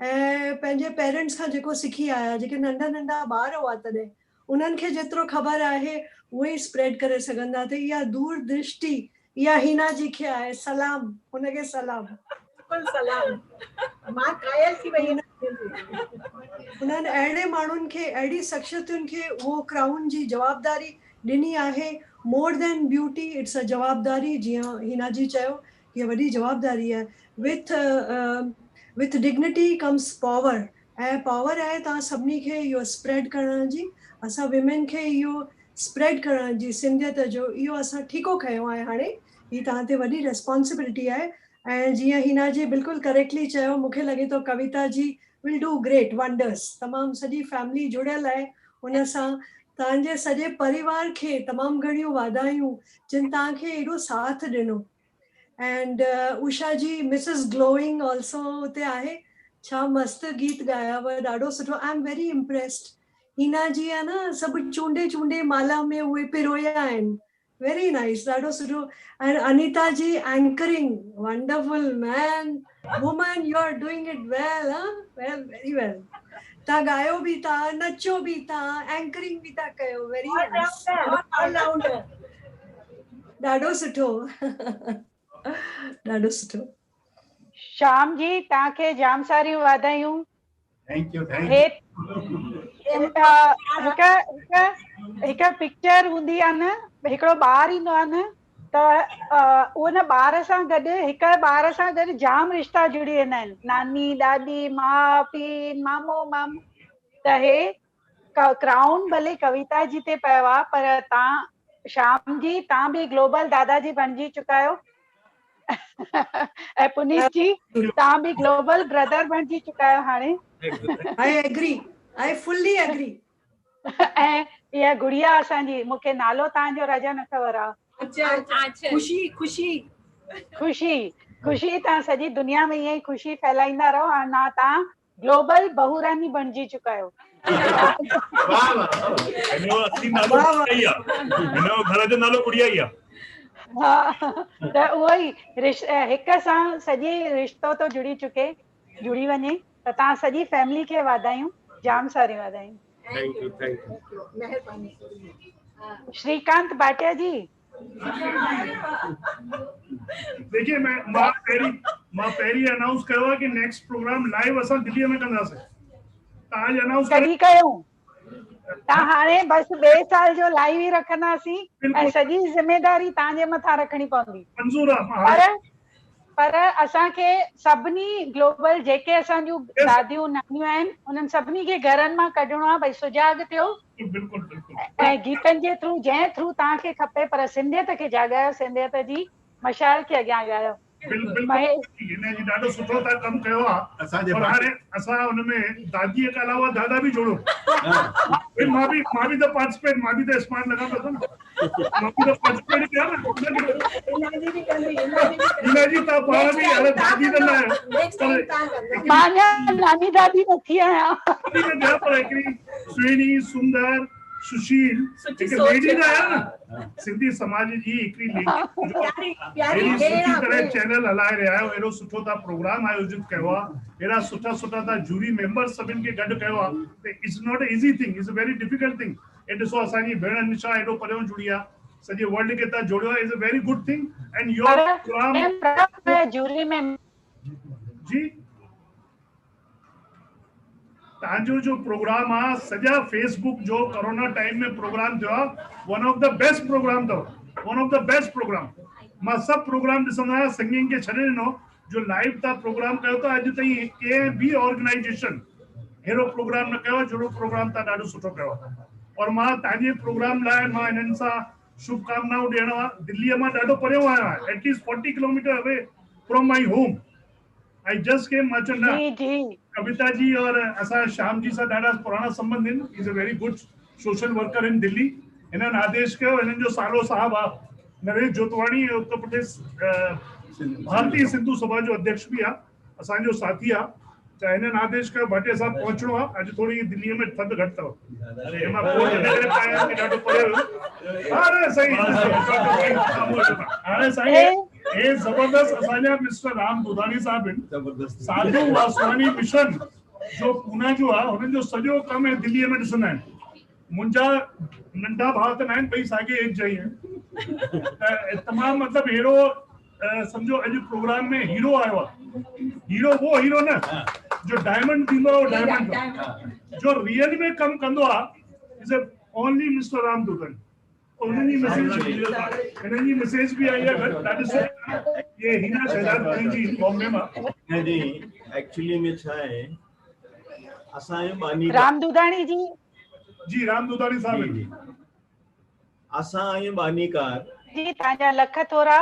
ऐं पंहिंजे पेरेंट्स खां जेको सिखी आया, जेके नंढा नंढा ॿार हुआ तॾहिं उन्हनि खे जेतिरो ख़बर आहे उहे ई स्प्रेड करे सघंदा। त इहा दूरदृष्टि इहा हीना जी खे आहे। सलाम हुनखे सलाम। बिल्कुलु सलाम। मां कायल थी वई आहियां। उन्हनि अहिड़े माण्हुनि खे, अहिड़ी शख्सियतुनि खे उहो क्राउन जी जवाबदारी ॾिनी आहे। More than beauty it's a जवाबदारी। जीअं हीना जी चयो, हीअ वॾी जवाबदारी आहे। विथ डिग्निटी कम्स पावर, ऐं पावर आहे तव्हां सभिनी खे इहो स्प्रेड करण जी। असां विमेन खे इहो स्प्रेड करण जी, सिंधियत जो इहो असां ठीको खयो आहे। हाणे ही तव्हां ते वॾी रेस्पॉन्सिबिलिटी आहे। ऐं जीअं हीना जी बिल्कुलु करेक्टली चयो, मूंखे लॻे थो कविता जी विल डू ग्रेट वंडर्स। तमामु सॼी फैमिली जुड़ियल आहे उन सां। तव्हांजे सॼे परिवार खे तमामु घणियूं वाधायूं जिन तव्हांखे एॾो साथ ॾिनो। And Usha ji Mrs glowing also उते आहे। छा मस्तु गीत ॻाया हुआ, ॾाढो सुठो। I am very impressed. Heena ji आहे न, सभु चूंडे चूंडे माला में उहे पिरोया आहिनि। वेरी नाइस, ॾाढो सुठो। And Anita ji anchoring wonderful man, woman you are doing it well. Well, very well. तव्हां ॻायो बि था, नचो बि था, एंकरिंग बि था कयो। वेरी नाइस, ॾाढो सुठो। ॾाढो सुठो। श्याम जी तव्हांखे जाम सारियूं वाधायूं। थैंक यू हिकु पिक्चर हूंदी आहे न, हिकिड़ो ॿार ईंदो आहे न, त उन ॿार सां गॾु हिकु ॿार सां गॾु जाम रिश्ता जुड़ी वेंदा आहिनि। नानी ॾाॾी, माउ पीउ, मामो मामू। त हे क्राउन भले कविता जी ते पियो आहे, पर तव्हां श्याम जी तव्हां बि ग्लोबल दादाजी बणिजी चुका आहियो। ऐं पुनीत जी तव्हां बि ग्लोबल ब्रदर बणिजी चुका आहियो हाणे। I agree, I fully agree. ऐं इहा गुड़िया असांजी, मूंखे नालो तव्हांजो राजा न ख़बर आहे। खुशी खुशी खुशी खुशी। तव्हां सॼी दुनिया में ईअं ई खुशी फैलाईंदा रहो। ऐं ना तव्हां ग्लोबल बहुरानी बणिजी चुका आहियो। घर जो नालो गुड़िया ई आहे। हा, त उहो ई हिक सां सॼी रिश्तो तो जुड़ी वञे। त तव्हां सॼी फैमिली खे वाधायूं, जाम सारी वाधायूं। Thank U. महिरबानी। श्रीकांत भाटिया जी। देखिए मां पहिरीं अनाउंस कयो आहे कि नेक्स्ट प्रोग्राम लाइव असां दिल्लीअ में कंदासीं। तव्हां अनाउंस कॾहिं कयूं? तव्हां हाणे बस 2 साल जो लाइव ही रखंदासीं ऐं सॼी ज़िम्मेदारी तव्हांजे मथां रखणी पवंदी। मंज़ूर आहे। पर असांखे सभिनी ग्लोबल जेके असांजूं दादियूं नानियूं आहिनि उन्हनि सभिनी खे घरनि मां कढणो आहे। भई सुजाग थियो ऐं गीतनि जे थ्रू, जंहिं थ्रू तव्हांखे खपे, पर सिंधियत खे जाॻायो, सिंधियत जी मशाल खे अॻियां ॻायो। ॾाढो सुठो तव्हां कमु कयो आहे। और हाणे असां हुनमें दादीअ खां अलावा दादा बि जोड़ो। मां बि त पार्टिसिपेट, मां बि त स्मार्ट लॻा पियो न। मां बि त पार्टिसिपेट कया न। हिनजी तव्हां पाण बि हाणे दादी कंदा आहियो। मां नानी दादी न थी आहियां। पर हिकिड़ी सुहिणी, सुंदर, सुशील सुठी हिकु सोच लेडी आहे। आया न सिंधी समाज जी हिकिड़ी लेडी प्यारी प्यारी एॾी सुठी भेण तरह आहे। चैनल हलाए रहिया आहियो, एॾो सुठो तव्हां प्रोग्राम आयोजित कयो आहे, एॾा सुठा सुठा तव्हां जूरी मेंबर सभिनि खे गॾु कयो आहे, त it's not a easy thing, it's a very difficult thing. ऐं ॾिसो असांजी भेण निशा एॾो परियों जुड़ी आहे, सॼे वर्ल्ड खे तव्हां जोड़ियो आहे, is a very good thing. And your program jury में जी तव्हांजो जो प्रोग्राम आहे सॼा फेसबुक जो कोरोना टाइम में प्रोग्राम थियो आहे, one of the best programme अथव, one of the best programme. मां सभु प्रोग्राम ॾिसंदो आहियां, सिंगिंग खे छॾे ॾिनो, जो लाइव तव्हां प्रोग्राम कयो था, अॼु ताईं कंहिं बि ऑर्गेनाइजेशन अहिड़ो प्रोग्राम न कयो आहे जहिड़ो प्रोग्राम तव्हां ॾाढो सुठो कयो आहे। और मां तव्हांजे प्रोग्राम लाइ मां हिननि सां शुभकामनाऊं ॾियणो आहे। दिल्लीअ मां ॾाढो परियों आयो आहियां, at least 40 kilometre away from my home. I just came, मां चयो न कविता जी और असां श्याम जी सां ॾाढा पुराणा संबंध आहिनि, is a very good social worker in Delhi. हिननि आदेश कयो, हिननि जो सालो साहब आहे नरेश जोतवाणी, उत्तर प्रदेश भारतीय सिंधु सभा जो अध्यक्ष भी आहे, असांजो साथी आहे, त हिननि आदेश कयो भाटिया साहब पहुचणो आहे। अॼु थोड़ी दिल्लीअ में थधि घटि अथव, मां पोइ हिन करे पायां कि ॾाढो परे हुयो। हाणे सही हाणे साईं हे जबरदस्त असांजा मिस्टर राम दुधानी साहब आहिनि, साधु वासवानी मिशन जो पूना जो आहे, हुननि जो सॼो कमु दिल्लीअ में ॾिसंदा आहिनि। मुंहिंजा नंढा भाउ त न आहिनि, ॿई साॻिए एज जा ई आहिनि, त तमामु मतिलबु अहिड़ो सम्झो अॼु प्रोग्राम में हीरो आयो आहे। हीरो वो हीरो न जो डायमंड थींदो आहे, डायमंड जो रियल में कमु कंदो आहे, is only mister Ram Dudhani. उन्हनि जी मैसेज भी आई है दैट इज ये हिना शहजाद जी बॉम्बे में जी एक्चुअली में छा है असांजे बानी राम दुधानी जी राम दुधानी साहब असांजे बानीकार जी तव्हांजा लख थोरा।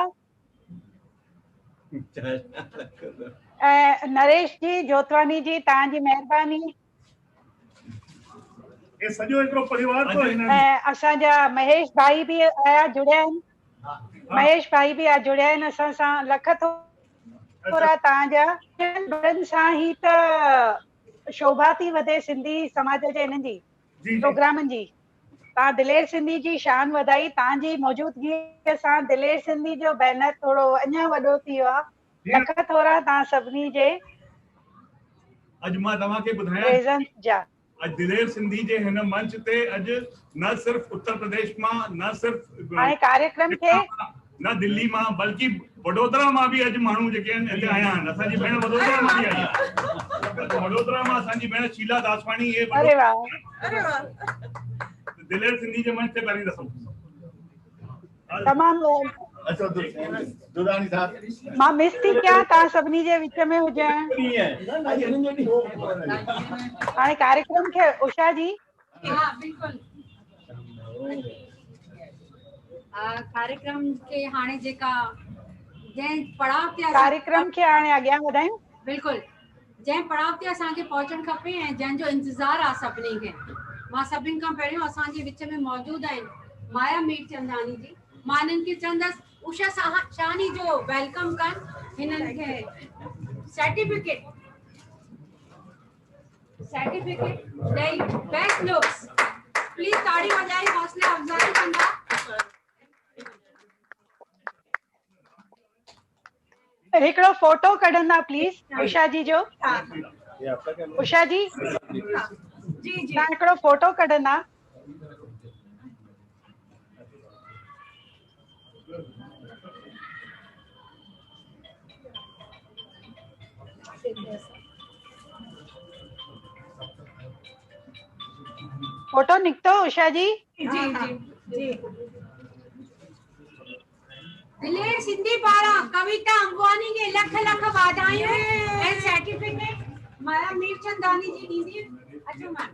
नरेश जी जोतवानी जी तव्हांजी महिरबानी। ये सॼो हिकिड़ो परिवार तो असांजा महेश भाई भी आया जुड़िया आहिनि, महेश भाई भी जुड़िया आहिनि असां सां। लख थोरा तव्हांजा ॿियनि सां ई त शोभा थी वधे सिंधी समाज जे हिननि जी प्रोग्रामनि जी। तव्हां दिलेर सिंधी जी शान वधाई, तव्हांजी मौजूदगी सां दिलेर सिंधी जो बैनर थोरो अञा वॾो थी वियो आहे। लख थोरा तव्हां सभिनी जे अॼु मां तव्हांखे ॿुधायां जा अॼु दिलेर सिंधी जे हिन मंच ते अॼु न सिर्फ उत्तर प्रदेश मां, न सिर्फ हाणे कार्यक्रम खे न दिल्ली मां, बल्कि वडोदरा मां भी अॼु माण्हू जेके आहिनि हिते आया आहिनि। असांजी भेण वडोदरा मां भी आई आहे, वडोदरा मां असांजी भेण शीला दासवाणी। ये अरे वाह दिलेर सिंधी जे मंच ते पहिरीं दफ़ो तमामु अच्छा दुधानी साहब मां मिस थी कयां तव्हां सभिनी जे विच में हुजां। हाणे कार्यक्रम खे उषा जी हाँ बिल्कुल कार्यक्रम के हाणे जेका जंहिं पड़ाव ते कार्यक्रम खे हाणे अॻियां वधायूं। बिल्कुल जंहिं पड़ाव ते असांखे पहुचणु खपे ऐं जंहिंजो इंतज़ारु आहे सभिनी खे। मां सभिनि खां पहिरियों असांजे विच में मौजूदु आहिनि माया मीरचंदानी जी। मां हिननि खे चवंदसि उषा शाहनी जो वेलकम कनि, हिननि खे सर्टिफिकेट ॾेई बेस्ट लुक्स प्लीज ताड़ी वॼाई हौसला अफ़ज़ाई कंदा। हिकिड़ो फोटो कढंदा प्लीज उषा जी जो। उषा जी तव्हां हिकिड़ो फोटो कढंदा। फोटो निकतो उषा जी। जी दिलेर सिंधी पारां कविता अंबवानी के लख लख वाधायूं ऐं सर्टिफिकेट माया मीरचंदानी जी ॾींदी। अचो मैम।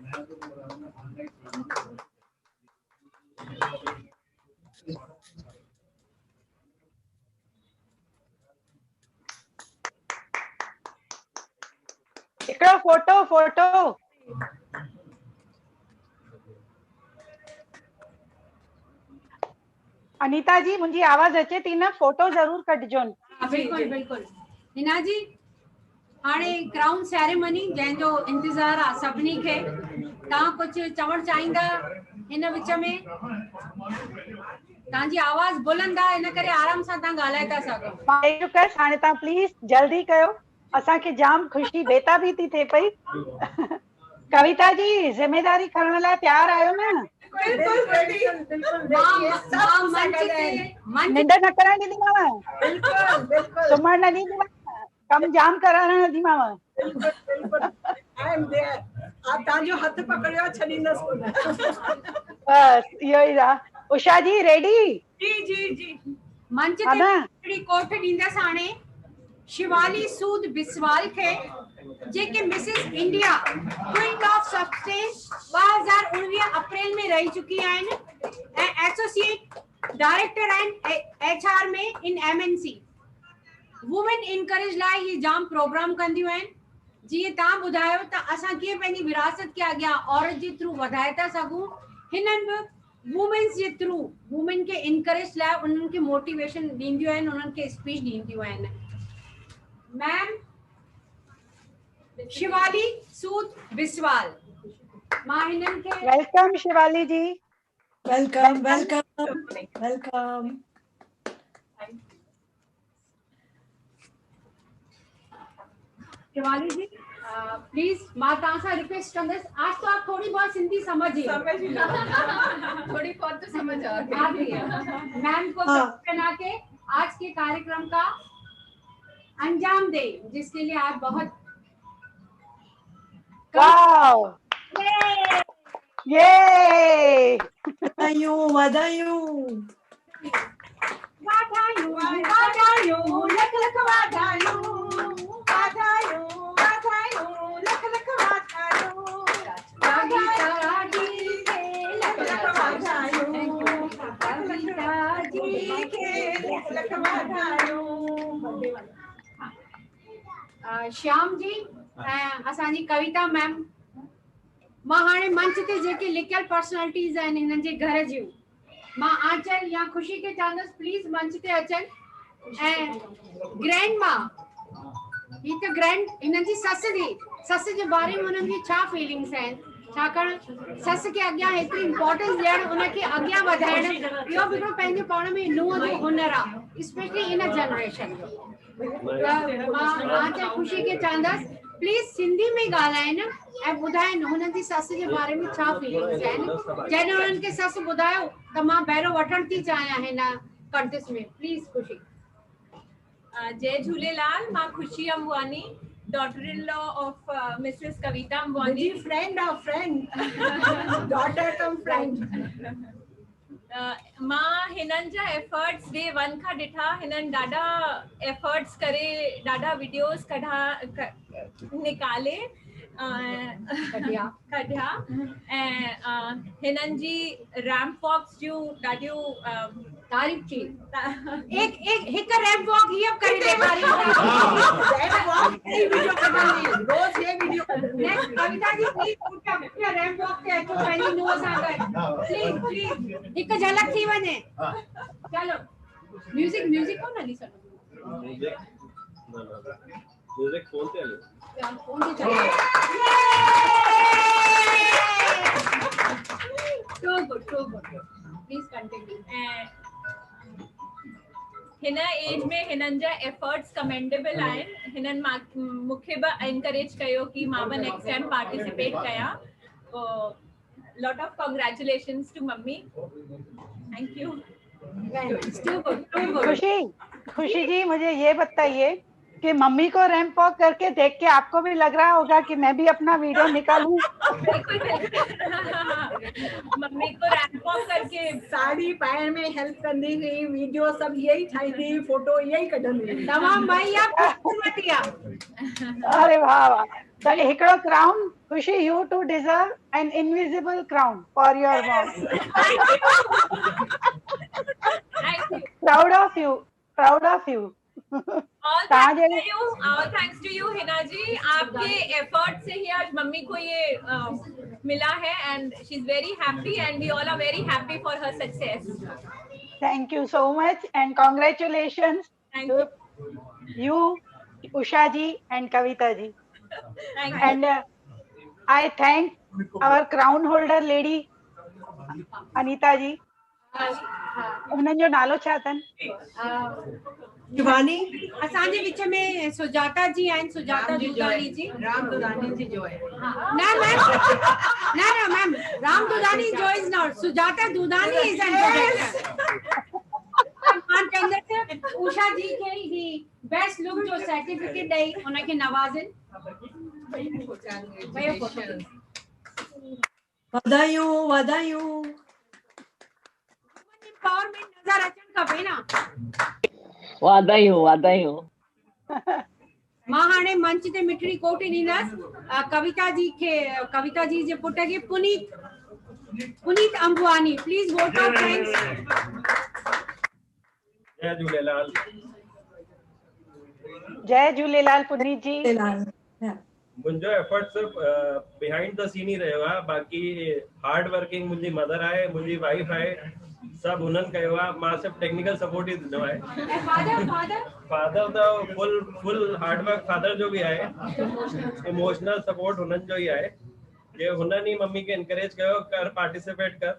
हिकिड़ो फोटो अनीता जी मुंहिंजी आवाज अचे थी न? फोटो जरूर कढजो। बिल्कुल बिल्कुल हिना जी हाणे क्राउन सेरेमनी जंहिंजो इंतज़ारु आहे सभिनी खे, तव्हां कुझु चवणु चाहींदा हिन विच में? तव्हांजी आवाज़ बुलंद आहे, इन करे आराम सां तव्हां ॻाल्हाए था सघो। हाणे तव्हां प्लीज जल्दी कयो, असांखे जाम ख़ुशी बेताबी थी थिए पई। कविता जी जिम्मेदारी खणण लाइ तयार आहियो न? निंड न करण ॾींदीमांव, सुम्हण न ॾींदीमांव, कम जाम करण न ॾींदीमांव। तव्हांजो हथ पकड़ियो छॾींदसि कोन। बस इहो ई आहे। उषा जी रेडी? जी जी जी। मंच ते हिकिड़ी कोठ ॾींदसि हाणे शिवाली सूद बिस्वाल खे, जेके Mrs India queen of substance 2019 अप्रैल में रही चुकी आहिनि ऐं एसोसिएट डायरेक्टर आहिनि HR में इन MNC। वुमेन इनकरेज लाइ ये जाम प्रोग्राम कंदियूं आहिनि। जीअं तव्हां ॿुधायो त असां कीअं पंहिंजी विरासत खे अॻियां औरत जे थ्रू वधाए था सघूं, हिननि बि वुमेन्स जे थ्रू वुमेन खे इनकरेज लाइ उन्हनि खे मोटिवेशन ॾींदियूं आहिनि, उन्हनि खे स्पीच ॾींदियूं आहिनि। मैम शिवाली सूद बिस्वाल, मां हिननि खे welcome Shivali ji. Welcome welcome welcome. Shivali ji please मां तव्हां सां रिक्वेस्ट कंदसि, आज तो आप थोड़ी बहुत सिंधी समझिए, थोड़ी बहुत तो समझ आ गई। मैम को बना के आज के कार्यक्रम का अंजाम दे, जिसके लिए आप बहुत वाओ ये वाधायूं लख लख वाधायूं, वाधायूं वाधायूं लख लख वाधायूं, कविता जी के लख लख वाधायूं, कविता जी के लख लख वाधायूं। श्याम जी ऐं असांजी कविता मैम, मां हाणे मंच ते जेके लिखियल पर्सनैलिटीज़ आहिनि हिननि जे घर जूं, मां आंचल या ख़ुशी खे चवंदसि प्लीज़ मंच ते अचनि। ऐं ग्रैंड मां, ही त ग्रैंड हिननि जी ससु जे बारे में हुननि जी छा फीलिंग्स आहिनि, छाकाणि ससु खे अॻियां हेतिरी इम्पोर्टेंस ॾियणु, उनखे अॻियां वधाइणु, इहो बि हिकिड़ो पंहिंजे पाण में नुंहं जो हुनर आहे, स्पेशली इन जनरेशन जो। मां आंचल ख़ुशी खे चवंदसि प्लीज सिंधी में ॻाल्हाइनि ऐं ॿुधाइनि हुननि जी ससु जे बारे में छा फीलिंग्स आहिनि। जॾहिं हुननि खे ससु ॿुधायो त मां पहिरियों वठणु थी चाहियां हिन कंटेस्ट में। प्लीज ख़ुशी। जय झूलेलाल, मां Khushi Ambwani, daughter in law of Mrs Kavita Ambwani. Friend of friend, daughter cum friend. मां हिननि जा एफर्ट्स डे 1 खां ॾिठा, हिननि ॾाढा एफर्ट्स करे ॾाढा वीडियोस निकाले कढिया ऐं हिननि जी रैम्प वॉक्स जूं ॾाढियूं तारीफ़ थी। हिकु रैम्प वॉक हीअ करे ॾेखारी, रोज़ ये video next Kavita ji please ramp walk ते अचो पंहिंजी नुंहं सां गॾु, प्लीज प्लीज हिकु झलक थी वञे। चलो म्यूजिक कोन हली सघंदो, म्यूजिक फोन ते हले, फोन ते चले। So good, please continue. हिन एज में हिननि जा एफर्ट्स कमेंडेबल आहिनि। हिननि मूंखे बि एनकरेज कयो कि मां बि नेक्स्ट टाइम पार्टिसिपेट कयां। Lot of congratulations to mummy, thank you. Khushi ji मुझे ये बताइए कि मम्मी को रैंप वॉक करके देख के आपको भी लग रहा होगा कि मैं भी अपना वीडियो निकालूं? मम्मी को रैंप वॉक करके साड़ी पाइण में हेल्प कंदी हुई, वीडियो सब यही ठाहींदी, फोटो यही कढंदी। तमाम भाई आप अरे वाह वाह। तो हिकड़ो क्राउन खुशी, you to deserve an invisible crown for your mom. Proud of you. All thanks to you Hina ji, आपके एफर्ट से ही आज मम्मी को ये मिला है and she's very happy and we all are very happy for her success. Thank you so much and congratulations. Thank you. You Usha ji and Kavita ji. Thank you. And I thank our crown holder lady Anita ji. उन्हनि जो नालो छा अथनि? शिवानी असांजे विच में सुजाता जी आहिनि, सुजाता दुधानी जी। राम दुधानी जी जो है। No, ma'am. No, ma'am. Ram Dudhani Joy is not. Sujata Dudhani is an Usha ji के ही best look जो certificate ॾेई उनखे नवाज़नि। वाधायूं वाधायूं। Empowerment नज़र अचनि खपे न। वाधायूं। मां हाणे मंच ते मिठड़ी कोट ॾींदसि कविता जी जे पुट खे Puneet Ambuani. Please vote out friends. जय झूलेलाल। जय झूलेलाल पुनीत जी। मुंहिंजो एफर्ट सिर्फ बिहाइंड द सीन ही रहियो आहे, बाक़ी हार्ड वर्किंग मुंहिंजी मदर आहे, मुंहिंजी वाइफ आहे, सब उन्हनि कयो आहे। मां सिर्फ टेक्निकल सपोर्ट ही ॾिनो आहे। फादर त फुल हार्ड वर्क फादर जो बि आहे, इमोशनल सपोर्ट हुननि जो ही आहे कि हुननि ही मम्मी खे इनकरेज कयो कर पार्टिसिपेट कर।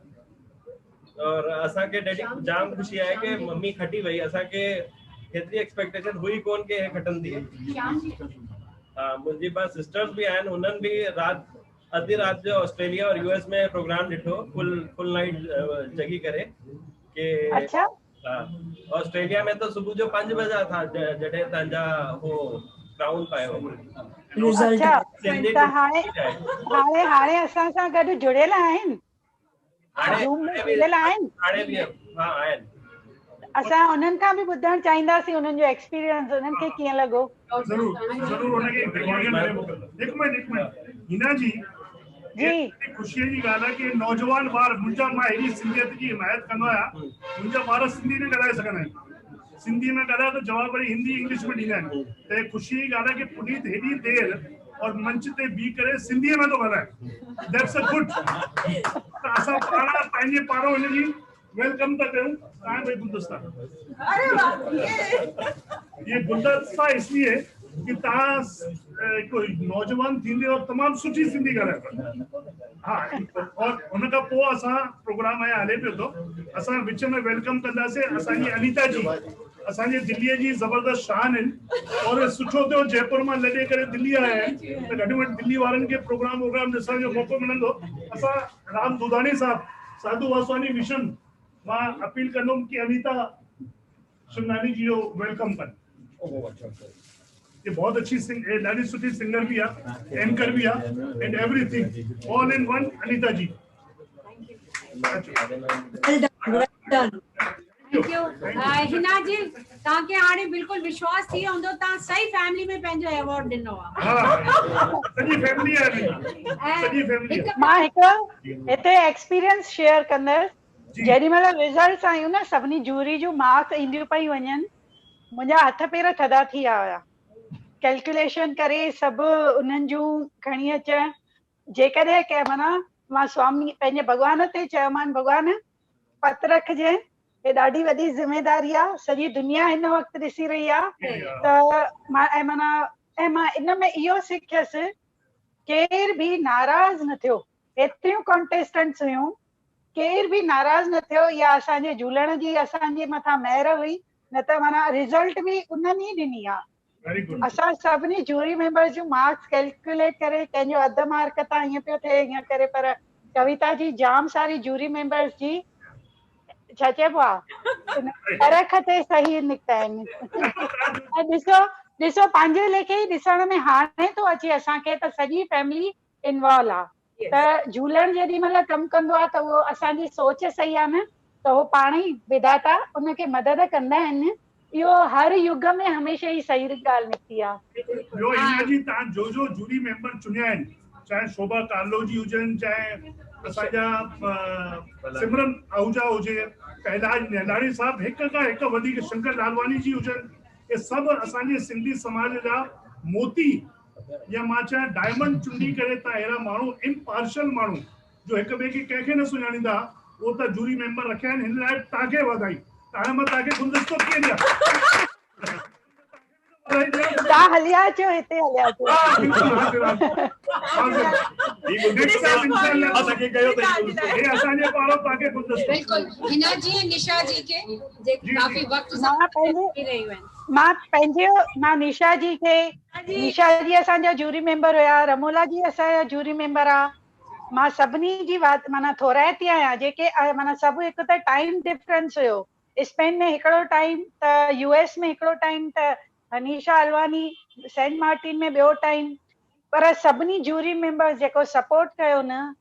और असांखे ॾाढी जाम ख़ुशी आहे कि मम्मी खटी वई। असांखे हेतिरी एक्सपेक्टेशन हुई कोन कि हे खटंदी। हाँ, मुंहिंजी ॿ सिस्टर्स भी आहिनि, हुननि भी अधी रात जो ऑस्ट्रेलिया और यूएस में प्रोग्राम ॾिठो फुल नाइट जगी करे कि अच्छा। ऑस्ट्रेलिया में तो सुबह जो 5 बजे था जॾहिं तव्हांजा हो क्राउन पायो। अच्छा, त हाणे असां सां गॾु जुड़ियल आहिनि, ज़ूम में जुड़ियल आहिनि। हाणे बि हाँ आहिनि। असां उन्हनि खां बि ॿुधणु चाहींदासीं उन्हनि जो एक्सपीरियंस, उन्हनि खे कीअं लॻो। जरूर उनखे हिकु मिनट हिना जी ख़ुशीअ जी ॻाल्हि आहे कि नौजवान ॿार मुंहिंजा, मां अहिड़ी सिंधियत जी हिमायत कंदो आहियां, मुंहिंजा ॿार सिंधी न ॻाल्हाए सघंदा आहिनि। सिंधी में ॻाल्हायो त जवाब वरी हिंदी इंग्लिश में ॾींदा आहिनि। त ख़ुशी जी ॻाल्हि आहे कि पुनीत हेॾी देर और मंच ते बीह करे सिंधीअ में थो ॻाल्हाए। That's a good. त असां पाण पंहिंजे पाड़ो हिनजी वेलकम था कयूं। तव्हां भाई गुलदस्ता। अरे वाह, ये गुलदस्ता इसलिए कि तव्हां कोई नौजवान थींदे और तमामु सुठी सिंधी ॻाल्हायो। हाँ, और हुन खां पोइ असां प्रोग्राम आया हले पियो थो, असां विच में वेलकम कंदासीं असांजी अनीता जी, असांजे दिल्लीअ जी ज़बरदस्त शान आहिनि और सुठो थियो जयपुर मां लॾे करे दिल्ली आया आहिनि त घटि में घटि दिल्ली वारनि खे प्रोग्राम ॾिसण जो मौक़ो मिलंदो। असां राम दुधानी साहब, साधु वासवानी मिशन, मां अपील कंदुमि कि अनीता शिवनानी जी जो वेलकम कनि। ये बहुत अच्छी ॾाढी सुठी सिंगर भी है, एंकर भी है, and everything all in one. Anita ji thank you. Hina ji तव्हांखे हाणे बिल्कुलु विश्वास थी वियो हूंदो तव्हां सही फैमिली में पंहिंजो अवार्ड ॾिनो आहे। मां हिकु हिते एक्सपीरियंस शेयर कंदसि। जेॾी महिल रिज़ल्ट्स आयूं न, सभिनी जूरी जूं मार्क्स ईंदियूं पई वञनि, मुंहिंजा हथ पेर थधा थी विया हुया। कैलकुलेशन करे सभु उन्हनि जूं खणी अचण, जेकॾहिं कंहिं माना मां स्वामी पंहिंजे भॻवान ते चयोमानि, भॻवान पत रखिजे, हे ॾाढी वॾी ज़िमेदारी आहे, सॼी दुनिया हिन वक़्तु ॾिसी रही आहे। त मां इन में इहो सिखियसि, केर बि नाराज़ न थियो। एतिरियूं कॉन्टेस्टेंट्स हुयूं, केर बि नाराज़ न थियो। या असांजे झूलण जी असांजे मथां महिर हुई, न त माना रिज़ल्ट बि उन्हनि ई ॾिनी आहे। असां सभिनी जूरी मेंबर्स जूं मार्क्स कैलकुलेट करे, कंहिंजो अधु मार्क तां ईअं पियो थिए ईअं करे, पर कविता जी जाम सारी जूरी मेंबर्स जी छा चइबो आहे परख ते सही निकिता आहिनि। ॾिसो पंहिंजे लेखे ई ॾिसण में हाणे थो अचे असांखे त सॼी फैमिली इन्वॉल्व आहे। त झूलण जेॾी महिल कमु कंदो आहे त उहो असांजी सोच सही आहे न, त उहो पाण ई विधाता उनखे मदद कंदा आहिनि। इहो हर युग में हमेशह ही सही ॻाल्हि निकती आहे। ॿियो हिना जी तव्हां जो जूरी मेंबर चुनिया आहिनि, चाहे शोभा कार्लो जी हुजनि, चाहे असांजा सिमरन आहूजा हुजे, कैलाश नेलाणी साहब, हिक खां हिकु वधीक शंकर लालवानी जी हुजनि, ये सभु असांजे सिंधी समाज जा मोती या मां चाहे डायमंड चुनी करे तव्हां अहिड़ा माण्हू इम्पार्शल माण्हू जो हिक ॿिए खे कंहिंखे न सुञाणींदा, उहो त जूरी मेंबर रखिया आहिनि। हिन लाइ तव्हांखे वाधाई। हाणे मां तव्हांखे गुलदस्तो कीअं ॾियां? तव्हां हलिया अचो हिते हलिया अचो बिल्कुल हिना जी निशा जी के काफी वक्त मां निशा जी खे निशा जी असांजा जूरी मेंबर हुया, रमोला जी असांजा जूरी मेंबर आ, मां सभिनी जी बात माना थोराइती आहियां जेके माना सभु हिकु त टाइम डिफरेंस हुयो, स्पेन में हिकिड़ो टाइम त यूएस में हिकिड़ो टाइम त अनीशा अलवानी सेंट मार्टिन में ॿियो टाइम, पर सभिनी जूरी मेंबर्स जेको सपोर्ट कयो न,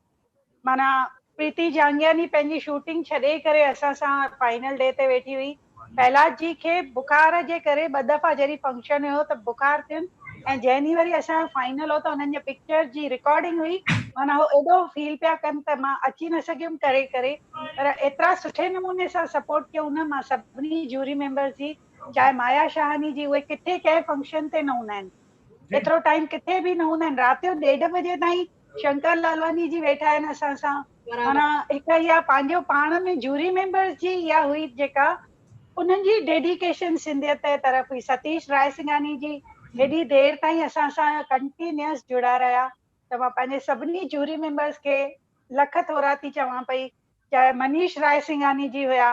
माना प्रीति जांगियानी पंहिंजी शूटिंग छॾे करे असां सां फाइनल डे ते वेठी हुई। पहलाज जी खे बुखार जे करे 2 दफ़ा जॾहिं फंक्शन हुयो त बुखार थियुनि ऐं जंहिं ॾींहुं वरी असांजो फाइनल हो त हुननि जे पिक्चर जी रिकॉर्डिंग हुई, माना हो एॾो फील पिया कनि त मां अची न सघियमि करे पर एतिरा सुठे नमूने सां सपोर्ट कयूं न, मां सभिनी जूरी मेंबर्स जी, चाहे माया शाहानी जी, उहे किथे कंहिं फंक्शन ते न हूंदा आहिनि, एतिरो टाइम किथे बि न हूंदा आहिनि, राति जो 1:30 बजे ताईं शंकर लालवानी जी वेठा आहिनि असां सां, माना हिकु इहा पंहिंजो पाण में जूरी मेंबर्स जी इहा हुई जेका उन्हनि जी डेडिकेशन सिंधियत जे तरफ़ हुई। सतीश रायसिंघानी जी हेॾी देरि ताईं असां सां कंटिन्यूअस जुड़ा रहिया, त मां पंहिंजे सभिनी जूरी मेंबर्स खे लख थोरा थी चवां पई, चाहे मनीष रायसिंघानी जी हुया,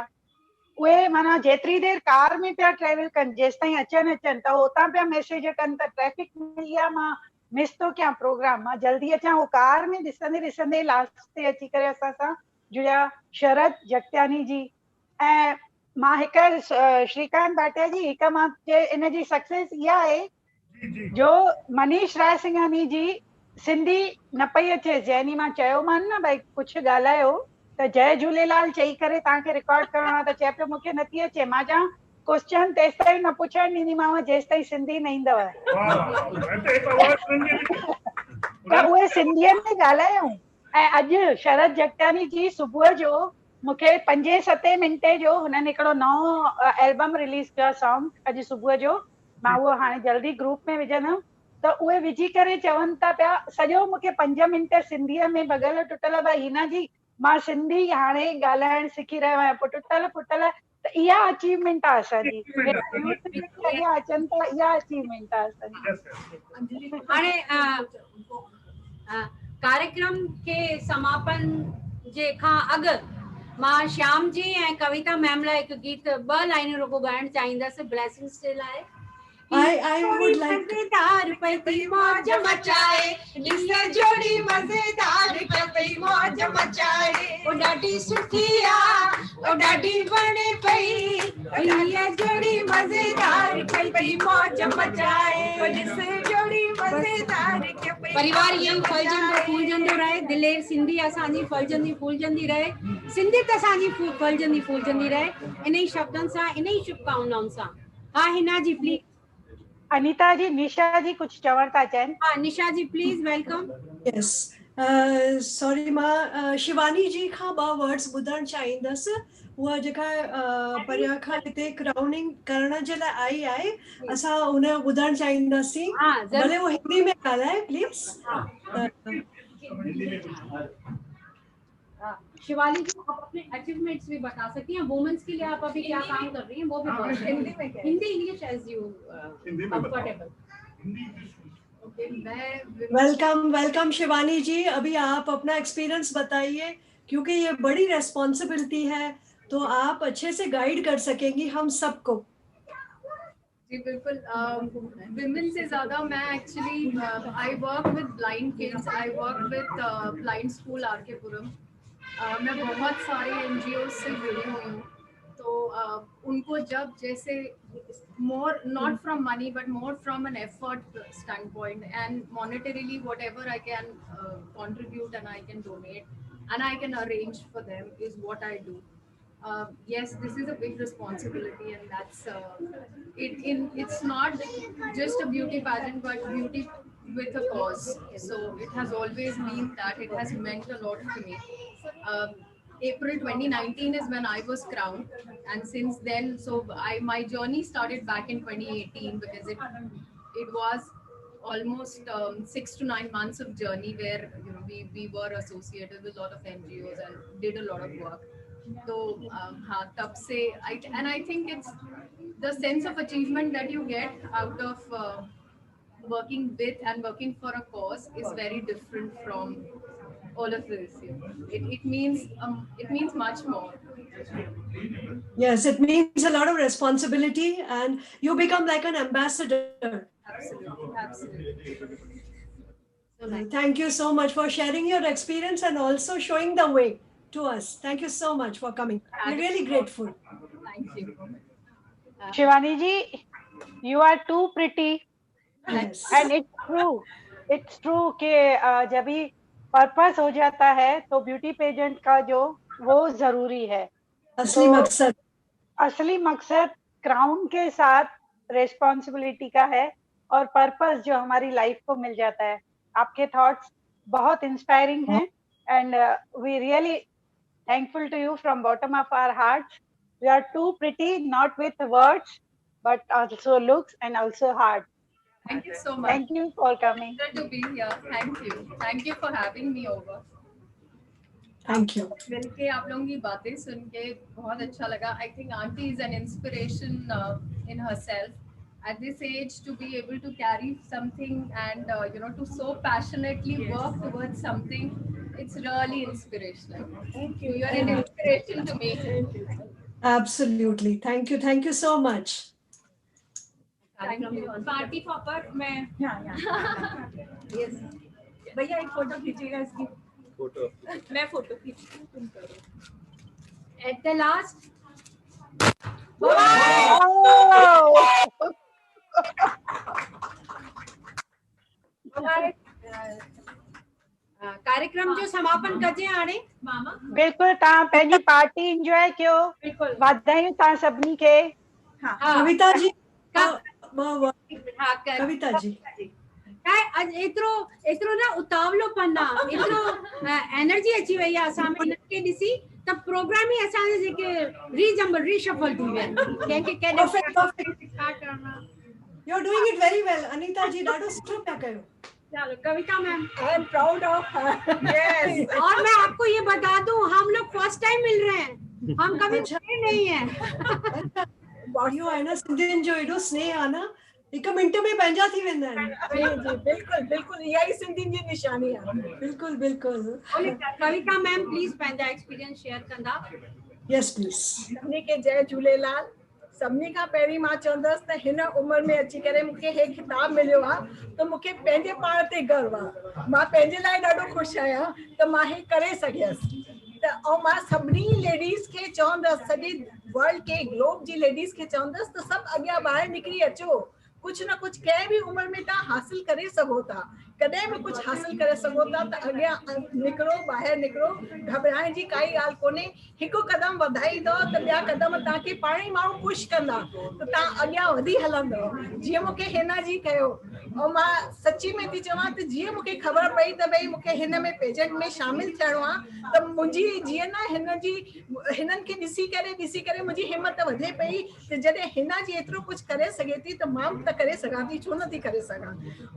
उहे माना जेतिरी देरि कार में पिया ट्रेवल कनि जेसि ताईं अचनि त उतां पिया मैसेज कनि त ट्रैफिक मिली आहे, मां मिस थो कयां प्रोग्राम, मां जल्दी अचां, उहो कार में ॾिसंदे ॾिसंदे लास्ट ते अची करे असां सां जुड़िया। शरद जगत्यानी जी ऐं मां हिकु श्रीकांत भाटिया जी, हिकु मां इन जी सक्सेस इहा आहे जो मनीष रायसिंघानी जी सिंधी न पई अचे, जंहिं ॾींहुं मां चयोमांनि न भई कुझु ॻाल्हायो त जय झूलेलाल चई करे तव्हांखे रिकॉर्ड करणो आहे त चए पियो मूंखे नथी अचे, मां चवां क्वेश्चन तेसि ताईं न पुछण ॾींदीमांव जेसि ताईं सिंधी न ईंदव त उहे सिंधीअ में ॻाल्हायूं। ऐं अॼु शरद जगत्यानी जी सुबुह जो मूंखे 5-7 मिंटे जो हुननि हिकिड़ो नओं एल्बम रिलीज़ कयो सॉन्ग, अॼु सुबुह जो मां उहो हाणे जल्दी ग्रुप में विझंदमि, त उहे विझी करे चवनि था पिया सॼो मूंखे 5 मिंट सिंधीअ में भॻल टुटल भाई हिना जी मां सिंधी हाणे ॻाल्हाइण सिखी रहियो आहियां, टुटल फुटल, त इहा अचीवमेंट आहे असांजी, अॻियां अचनि था, इहा अचीवमेंट आहे असांजी। हाणे कार्यक्रम के समापन जे खां अॻु मां श्याम जी ऐं कविता मैम लाइ हिकु गीत 2 लाइनूं रुगो ॻाइणु चाहींदसि ब्लेसिंग्स जे लाइ। I would like मजेदार पई मौज मचाए, ॾिस जोड़ी मजेदार पई मौज मचाए, ओ ॾाढी सुठी आ, ओ ॾाढी वणे पई, हीअ जोड़ी मजेदार पई मौज मचाए, ओ ॾिस जोड़ी मजेदार पई। परिवार ईअं फलजंदो फूलजंदो रहे, दिलेर सिंधी असांजी फलजंदी फूलजंदी रहे, सिंधियत असांजी फलजंदी फूलजंदी रहे, इन ई शब्दनि सां, इन ई शुभकामनाउनि सां। हा हिना जी प्लीज। अनीता जी, निशा जी कुछ चवण था चाहिनि। हाँ निशा जी प्लीज वेलकम। यस सॉरी मां शिवानी जी खां 2 वर्ड्स ॿुधणु चाहींदसि, उहा जेका परियां खां हिते क्राउनिंग करण जे लाइ आई आहे, असां हुन ॿुधणु चाहींदासीं, भले वो हिंदी में ॻाल्हाए प्लीज। शिवानी जी आप अपने अचीवमेंट्स भी बता सकती हैं, वुमेन्स के लिए आप अभी क्या काम कर रही हैं वो भी बता सकती हैं। हिंदी में Hindi English as you comfortable. Welcome Shivani ji, अभी आप अपना एक्सपीरियंस बताइए, क्योंकि ये बड़ी रेस्पॉन्सिबिलिटी है, तो आप अच्छे से गाइड कर सकेंगी हम सबको। जी बिल्कुल, विमेन से ज़्यादा मैं actually I work with blind kids, I work with blind school RK Puram. मैं बहुत सारे NGOs से जुड़ी हुई हूँ, तो उनको जब जैसे more not from money but more from an effort standpoint and monetarily whatever I can contribute and I can donate and I can arrange for them is what I do. Yes, this is a big responsibility, and that's it's not just a beauty pageant but beauty with a cause. So it has always been that, it has meant a lot to me. April 2019 is when I was crowned, and since then, so my journey started back in 2018, because it was almost 6 to 9 months of journey where we were associated with a lot of NGOs and did a lot of work. So tab se and I think it's the sense of achievement that you get out of working with and working for a cause is very different from all of this. It means much more. Yes, it means a lot of responsibility, and you become like an ambassador. Absolutely. Thank you so much for sharing your experience and also showing the way to us. Thank you so much for coming. We're really grateful. Thank you. Shivani ji, you are too pretty. Yes. And it's true कि जब भी purpose हो जाता है तो beauty pageant का जो वो जरूरी है. असली मकसद क्राउन के साथ रेस्पॉन्सिबिलिटी का है और पर्पस जो हमारी लाइफ को मिल जाता है. आपके थॉट्स बहुत इंस्पायरिंग हैं and we really thankful to you from bottom of our hearts. You are too pretty, not with words, but also looks and also heart. Thank you so much. Thank you for coming. Pleasure to be here. Thank you. Thank you for having me over. Thank you. मिलके आप लोगों की बातें सुन के बहुत अच्छा लगा. I think Auntie is an inspiration in herself. At this age, to be able to carry something and to so passionately work towards something, it's really inspirational. Thank you. You are an inspiration to me. Absolutely. Thank you. Thank you so much. Thank you. Party popper में Yes. भैया एक photo खींचिएगा इसकी. Photo मैं photo खींचती हूँ, तुम करो. At the last. कार्यक्रम जो समापन कजे हाणे मामा बिल्कुल तव्हां पंहिंजी पार्टी एंजॉय कयो. बिल्कुल वाधायूं तव्हां सभिनी खे. कविता जी. कविता जी. एतिरो ना उतावलोपन आहे, एतिरो एनर्जी अची वई आहे असां में इनखे ॾिसी त प्रोग्राम ई असांजे जेके रीशफल थी विया आहिनि. कंहिंखे छा करणो. You are doing it very well. Anita ji ॾाढो सुठो पिया कयो. चलो Kavita ma'am, I am proud of her. Yes. और मैं आपको ये बता दूं, हम लोग फर्स्ट टाइम मिल रहे हैं, हम कभी मिले नहीं हैं. बढ़ियो आहे न. सिंधियुनि जो एॾो स्नेह आहे न, हिकु मिंट में पंहिंजा थी वेंदा आहिनि. जी बिल्कुल बिल्कुल इहा ई सिंधियुनि जी निशानी आहे. बिल्कुल बिल्कुल. कविता मैम प्लीज पंहिंजा एक्सपीरियंस शेयर कंदा. यस प्लीज. सभिनी खे जय झूलेलाल. सभिनी खां पहिरीं मां चवंदसि त हिन उमिरि में अची करे मूंखे हे खिताब मिलियो आहे त मूंखे पंहिंजे पाण ते गर्व आहे. मां पंहिंजे लाइ ॾाढो ख़ुशि आहियां त मां हे करे सघियसि. त ऐं मां सभिनी लेडीज़ खे चवंदसि, सॼे वर्ल्ड के ग्लोब जी लेडीज़ खे चवंदसि त सभु अॻियां ॿाहिरि निकिरी अचो. कुछ ना कुछ कंहिं बि उमिरि में तव्हां हासिल करे सघो था. कॾहिं बि कुछ हासिल करे सघो था त अॻियां निकिरो, ॿाहिरि निकिरो. घबराइण जी काई ॻाल्हि कोन्हे. हिकु क़दम वधाईंदव त ॿिया क़दम तव्हांखे पाण ई माण्हू पुश कंदा त तव्हां अॻियां वधी हलंदव. जीअं मूंखे हिना जी कयो. ऐं मां सची में थी चवां त जीअं मूंखे ख़बर पई त भई मूंखे हिन में पेजेंट में शामिल थियणो आहे त मुंहिंजी जीअं न हिननि खे ॾिसी करे मुंहिंजी हिमत वधे पई त जॾहिं हिना जी एतिरो कुझु करे सघे थी त मां त करे सघां थी, छो नथी करे सघां.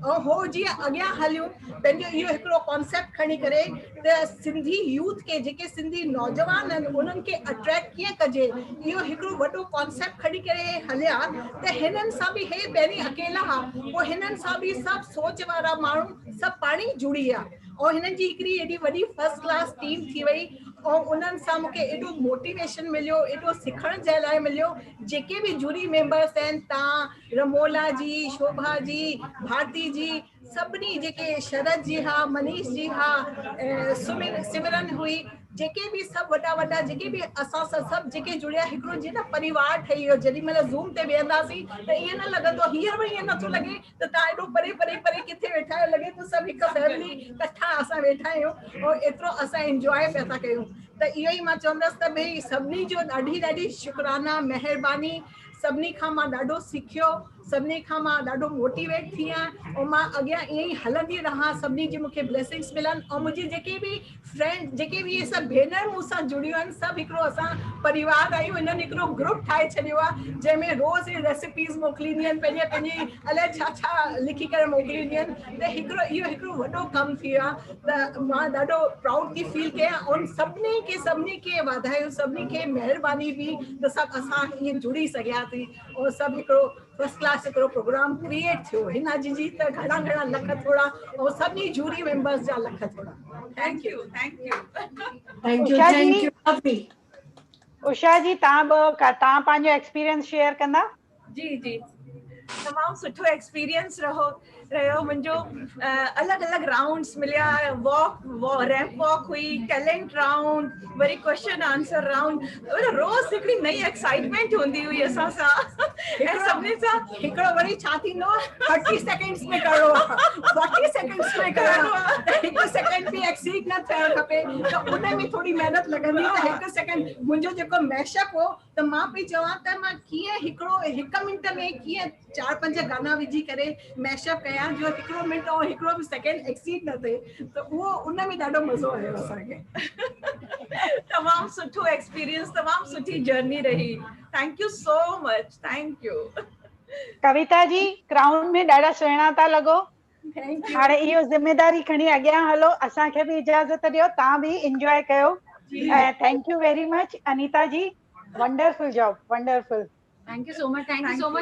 ऐं हो जीअं अॻियां हलियूं पंहिंजो इहो हिकिड़ो कॉन्सेप्ट खणी करे त सिंधी यूथ खे, जेके सिंधी नौजवान आहिनि उन्हनि खे अट्रैक्ट कीअं कजे, इहो हिकिड़ो वॾो कॉन्सेप्ट खणी करे हलिया. त हिननि सां बि हे पहिरीं अकेला हुआ, पोइ हिननि सां बि सभु सोच वारा माण्हू सभु पाण ई जुड़ी विया ऐं हिननि जी हिकिड़ी एॾी वॾी फर्स्ट क्लास टीम थी वई. ऐं उन्हनि सां मूंखे एॾो मोटिवेशन मिलियो, एॾो सिखण जे लाइ मिलियो. जेके बि जूरी मेंबर्स आहिनि, तव्हां, रमोला जी, शोभा जी, भारती जी, सभिनी जेके शरद जी हा, मनीष जी हा, सिमरन हुई, जेके बि सभु वॾा जेके बि असां सां सभु जेके जुड़िया, हिकिड़ो जीअं न परिवार ठही वियो. जेॾी महिल ज़ूम ते वेहंदासीं त ईअं न लॻंदो, हींअर बि ईअं नथो लॻे त तव्हां एॾो परे किथे वेठा आहियो. लॻे थो सभु हिकु फैमिली इकठा असां वेठा आहियूं ऐं एतिरो असां इंजॉय पिया था कयूं. त इहो ई मां चवंदसि त भई सभिनी जो ॾाढी शुक्राना, महिरबानी. सभिनी खां मां ॾाढो सिखियो, सभिनी खां मां ॾाढो मोटिवेट थी आहियां ऐं मां अॻियां ईअं ई हलंदी रहां. सभिनी जी मूंखे ब्लेसिंग्स मिलनि ऐं मुंहिंजी जेके बि फ्रेंड, जेके बि इहे सभु भेनर मूं सां जुड़ियूं आहिनि, सभु हिकिड़ो असां परिवार आहियूं. हिननि हिकिड़ो ग्रुप ठाहे छॾियो आहे जंहिंमें रोज़ रेसिपीज़ मोकिलींदियूं आहिनि, पंहिंजी अलाए छा लिखी करे मोकिलींदियूं आहिनि. त इहो हिकिड़ो वॾो कमु थी वियो आहे. त मां ॾाढो प्राउड थी फील कयां. ऐं सभिनी खे सभिनी खे वाधायूं, सभिनी खे महिरबानी बि त सभु असां ईअं जुड़ी सघियासीं और सभु हिकिड़ो फर्स्ट क्लास हिकिड़ो प्रोग्राम क्रिएट थियो। हिन जी त घणा घणा लख थोड़ा और सभिनी जूरी मेंबर्स जा लख थोड़ा। थैंक यू थैंक यू अभी उषा जी तव्हां पंहिंजो एक्सपीरियंस शेयर कंदा? जी तमामु सुठो एक्सपीरियंस रहियो मुंहिंजो। अलॻि अलॻि राउंड्स मिलिया, रैंप वॉक हुई, टैलेंट राउंड, वरी क्वेश्चन आंसर राउंड, रोज़ हिकिड़ी नई एक्साइटमेंट हूंदी हुई असां सां। ऐं सभिनी सां हिकिड़ो वरी छा थींदो 30 सेकंड्स में करिणो आहे, 40 सेकंड्स में करिणो आहे, त हिकु सेकंड बि एक्सीड न थियणु खपे, त उन में थोरी महिनत लॻंदी। त हिकु सेकंड मुंहिंजो जेको मैशअप हो त मां पई चवां त मां कीअं हिकु मिंट में कीअं 4-5 गाना विझी करे मैशअप कयां जो हिकिड़ो मिंट ऐं हिकिड़ो बि सेकंड एक्सीड न थिए। त उहो उन में ॾाढो मज़ो आयो असांखे। तमामु सुठो एक्सपीरियंस, तमामु सुठी जर्नी रही। Thank you so much, thank you. Kavita ji crown में ॾाढा सुहिणा था लॻो। हाणे इहो ज़िमेदारी खणी अॻियां हलो, असांखे बि इजाज़त ॾियो, तव्हां बि इंजॉय कयो। ऐं thank you very much Anita ji, wonderful job, wonderful. Thank you so much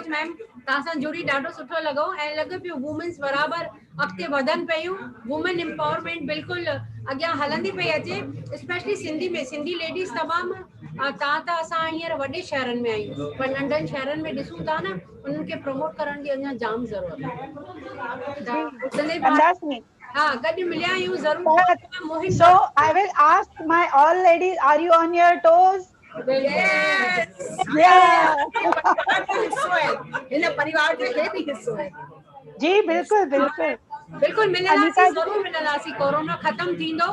ma'am. तव्हां सां जुड़ी ॾाढो सुठो लॻो ऐं लॻे पियो वुमेन्स बराबरि अॻिते वधनि पियूं। वुमेन एम्पावरमेंट बिल्कुलु अॻियां हलंदी पई अचे, स्पेशली सिंधी में। सिंधी लेडीज़ तमामु तव्हां त असां हींअर वॾे शहरनि में आहियूं, पर नंढनि शहरनि में ॾिसूं था न, उन्हनि खे प्रमोट करण जी अञा जाम ज़रूरत आहे। हाँ, गॾु मिलिया आहियूं ज़रूरु। So I will ask my all ladies, are you on your toes? Yes. इन परिवार जो हे भी हिस्सो है। जी बिल्कुल मिलंदासीं, ज़रूरु मिलंदासीं। कोरोना ख़त्म थींदो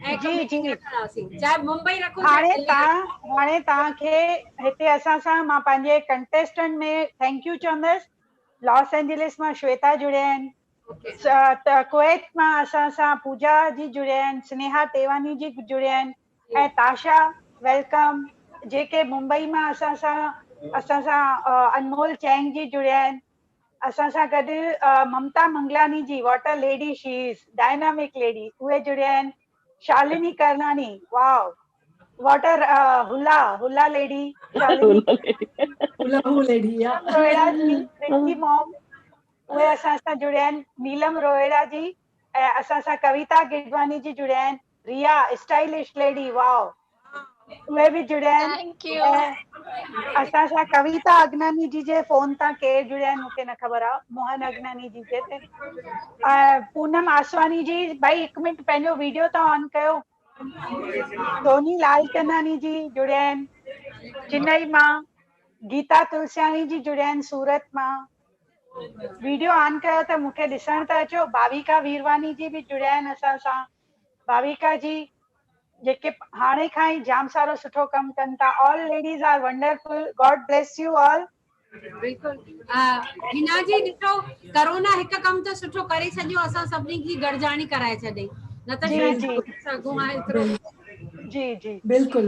ऐं चाहे मुंबई रखो। हाणे तव्हांखे हिते असां सां मां पंहिंजे कंटेस्टेंट में थैंक यू चवंदसि। लॉस एंजलिस मां श्वेता जुड़िया आहिनि, कुवैत मां असां सां पूजा जी जुड़िया आहिनि, स्नेहा टेवानी जी जुड़िया आहिनि, ऐं ताशा वेलकम। जेके मुंबई मां असां सां अनमोल चैंग जी जुड़िया आहिनि। असां सां गॾु Mamta Manglani ji, what a lady she is, dynamic lady, उहे जुड़िया आहिनि। Shalini Karnani, wow what a hula lady, Rohida ji, Rinki mom, उहे असां सां जुड़िया आहिनि। नीलम रोहिड़ा जी, ऐं असां सां कविता गिडवानी जी जुड़िया आहिनि। रिया स्टाइलिश लेडी, वाओ, उहे बि जुड़िया आहिनि। असां सां कविता अगनानी जी जे फोन तां केरु जुड़िया आहिनि मूंखे न ख़बर आहे, मोहन अगनानी जी जे ते। पूनम आसवानी जी, भाई हिकु मिंट पंहिंजो वीडियो त ऑन कयो। सोनी लालचंदानी जी जुड़िया आहिनि चेन्नई मां। गीता तुलसियानी जी जुड़िया आहिनि सूरत मां। वीडियो ऑन कयो त मूंखे ॾिसण त अचो। भाविका वीरवानी जी बि जुड़िया आहिनि असां सां। भाविका जी जेके हाणे खां ई जाम सारो सुठो कमु कनि था। All ladies are wonderful, God bless you all. बिल्कुलु हिना जी ॾिठो, कोरोना हिकु कमु त सुठो करे छॾियो, असां सभिनी खे गॾिजाणी कराए छॾी, न त जी बिल्कुल।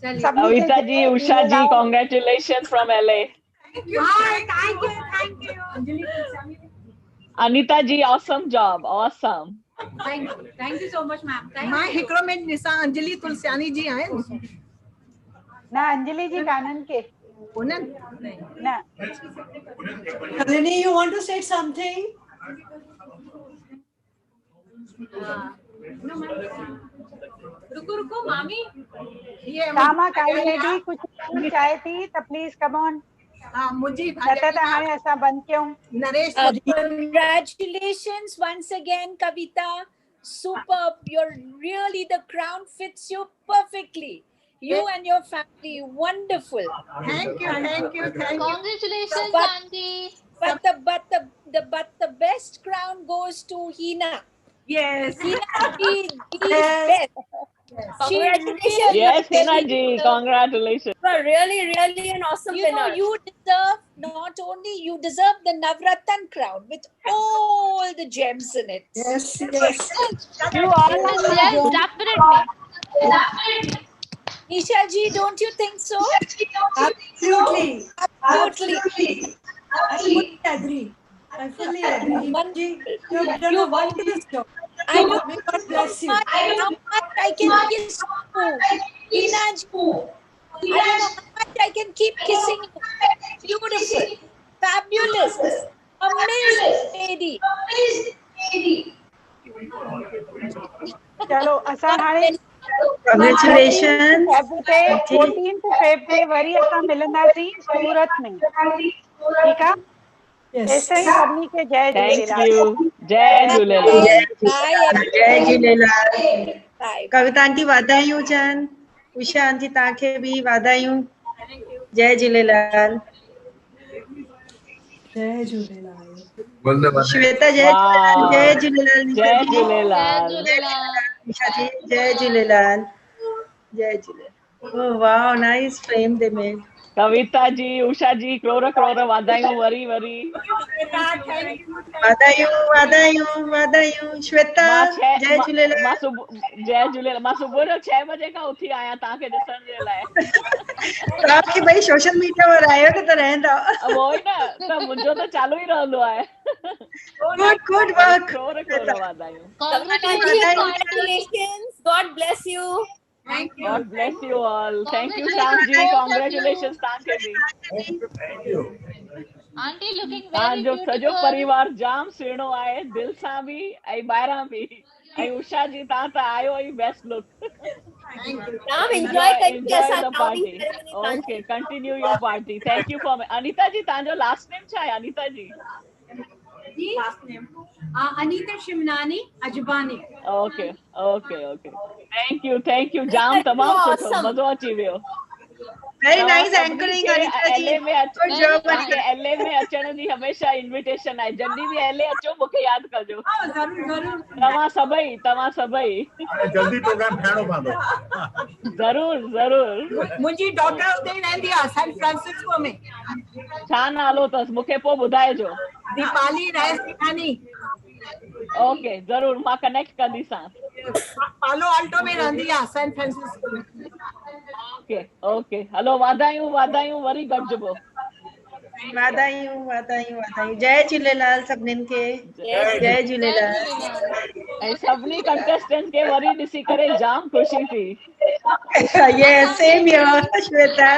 कविता जी, उषा जी, congratulations from LA. Thank you. Anita ji, awesome job, awesome. Thank you so much ma'am. मां हिकिड़ो मिनट ॾिसां, अंजलि तुलसियानी जी आहिनि न? अंजलि जी काननि के उन्हनि न। Kalini, you want to say something? रुको मामी, तामा काई लेडी कुछ कहना चाहे थी तो प्लीज कम ऑन। हाँ, मुझे हाणे असां बंद क्यों। Naresh, congratulations once again Kavita, superb, you're really, the crown fits you perfectly, you and your family, wonderful. Thank you. Congratulations auntie. But the best crown goes to Hina. Yes, Hina the best. Congratulations. Yes, Hina ji, congratulations. You are really an awesome winner. You deserve, not only you deserve the Navratan crown with all the gems in it. Yes. You all yes, definitely. Nisha ji, don't you think so? Absolutely. I fully agree. You have done a wonderful job. I don't May know God bless you. how much I can kiss you. Hina ji, I don't know how much I can keep kissing you. Beautiful, fabulous, amazing lady. चलो असां हाणे Congratulations. 14th Feb ते वरी असां मिलंदासीं सूरत में, ठीकु आहे? तेसिताईं सभिनी खे जय थैंक झूलेलाल। यू, जय झूलेलाल। Bye, जय झूलेलाल। bye. कविता आंटी वाधायूं हुजनि, उषा आंटी तव्हांखे बि वाधायूं। जय झूलेलाल। जय झूलेलाल। श्वेता जय झूलेलाल। जय झूलेलाल निशा जय जी। झूलेलाल। निशा जी जय झूलेलाल। जय Jhulelal. Oh wow, nice frame they made. Kavita ji, Usha ji, crore वाधायूं वरी वरी। वाधायूं। श्वेता जय झूलेलाल। जय झूलेलाल। मां सुबुह जो 6 बजे खां उथी आहियां तव्हांखे ॾिसण जे लाइ। तव्हांखे भई सोशल मीडिया पर आयो त रहंदा। उहो ई न, त मुंहिंजो त चालू ई रहंदो आहे। Good work. क्रोर वाधायूं। Congratulations. God bless you. Thank you. God bless you all. Thank you Sham ji. Congratulations तव्हांखे बि। Thank you. Auntie looking very तव्हांजो सॼो beautiful. परिवार जाम सुहिणो आहे, दिल सां बि ऐं ॿाहिरां बि। ऐं उषा जी तव्हां त आयो ई best look. Ram, enjoy Enjoy the party. Okay, continue your party. Thank you for Anita ji, तव्हांजो लास्ट नेम छा आहे Anita ji? Anita Shimnani Ajbani. Okay. Thank you जाम तमामु सुठो, मज़ो अची वियो। Very nice anchoring अनीता जी। Good job Anita. LA में अचण जी हमेशा इनविटेशन आहे, जॾहिं बि LA अचो मूंखे यादि कजो। तव्हां सभई जल्दी प्रोग्राम ठाहिणो पवंदो। ज़रूर। मुंहिंजी डॉटर उते रहंदी आहे सैन फ्रांसिस्को में। छा नालो अथसि मूंखे पोइ ॿुधाइजो। दीपाली रायसिंघानी। ओके, ज़रूर मां कनेक्ट कंदीसांसि। पालो आल्टो में रहंदी आहे सैन फ्रांसिस्को में। ओके हलो, वाधायूं वरी गॾिजबो। वाधायूं। जय झूलेलाल सभिनीनि खे। जय झूलेलाल। ऐं सभिनी कंटेस्टेंट खे वरी ॾिसी करे जाम ख़ुशी थी। Yes, same here, Shweta.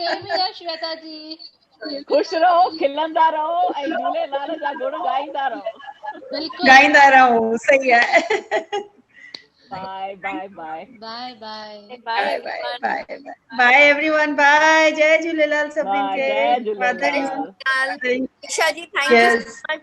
Same here, Shweta जी। खुश रहो, खिलंदा रहो ऐं झूलेलाल जा गुण गाईंदा रहो। गाईंदा रहो, सही है। Bye everyone. बाय। जय झूलेलाल सभिनीनि खे। जय Jhulelal. Isha ji, thank you so much.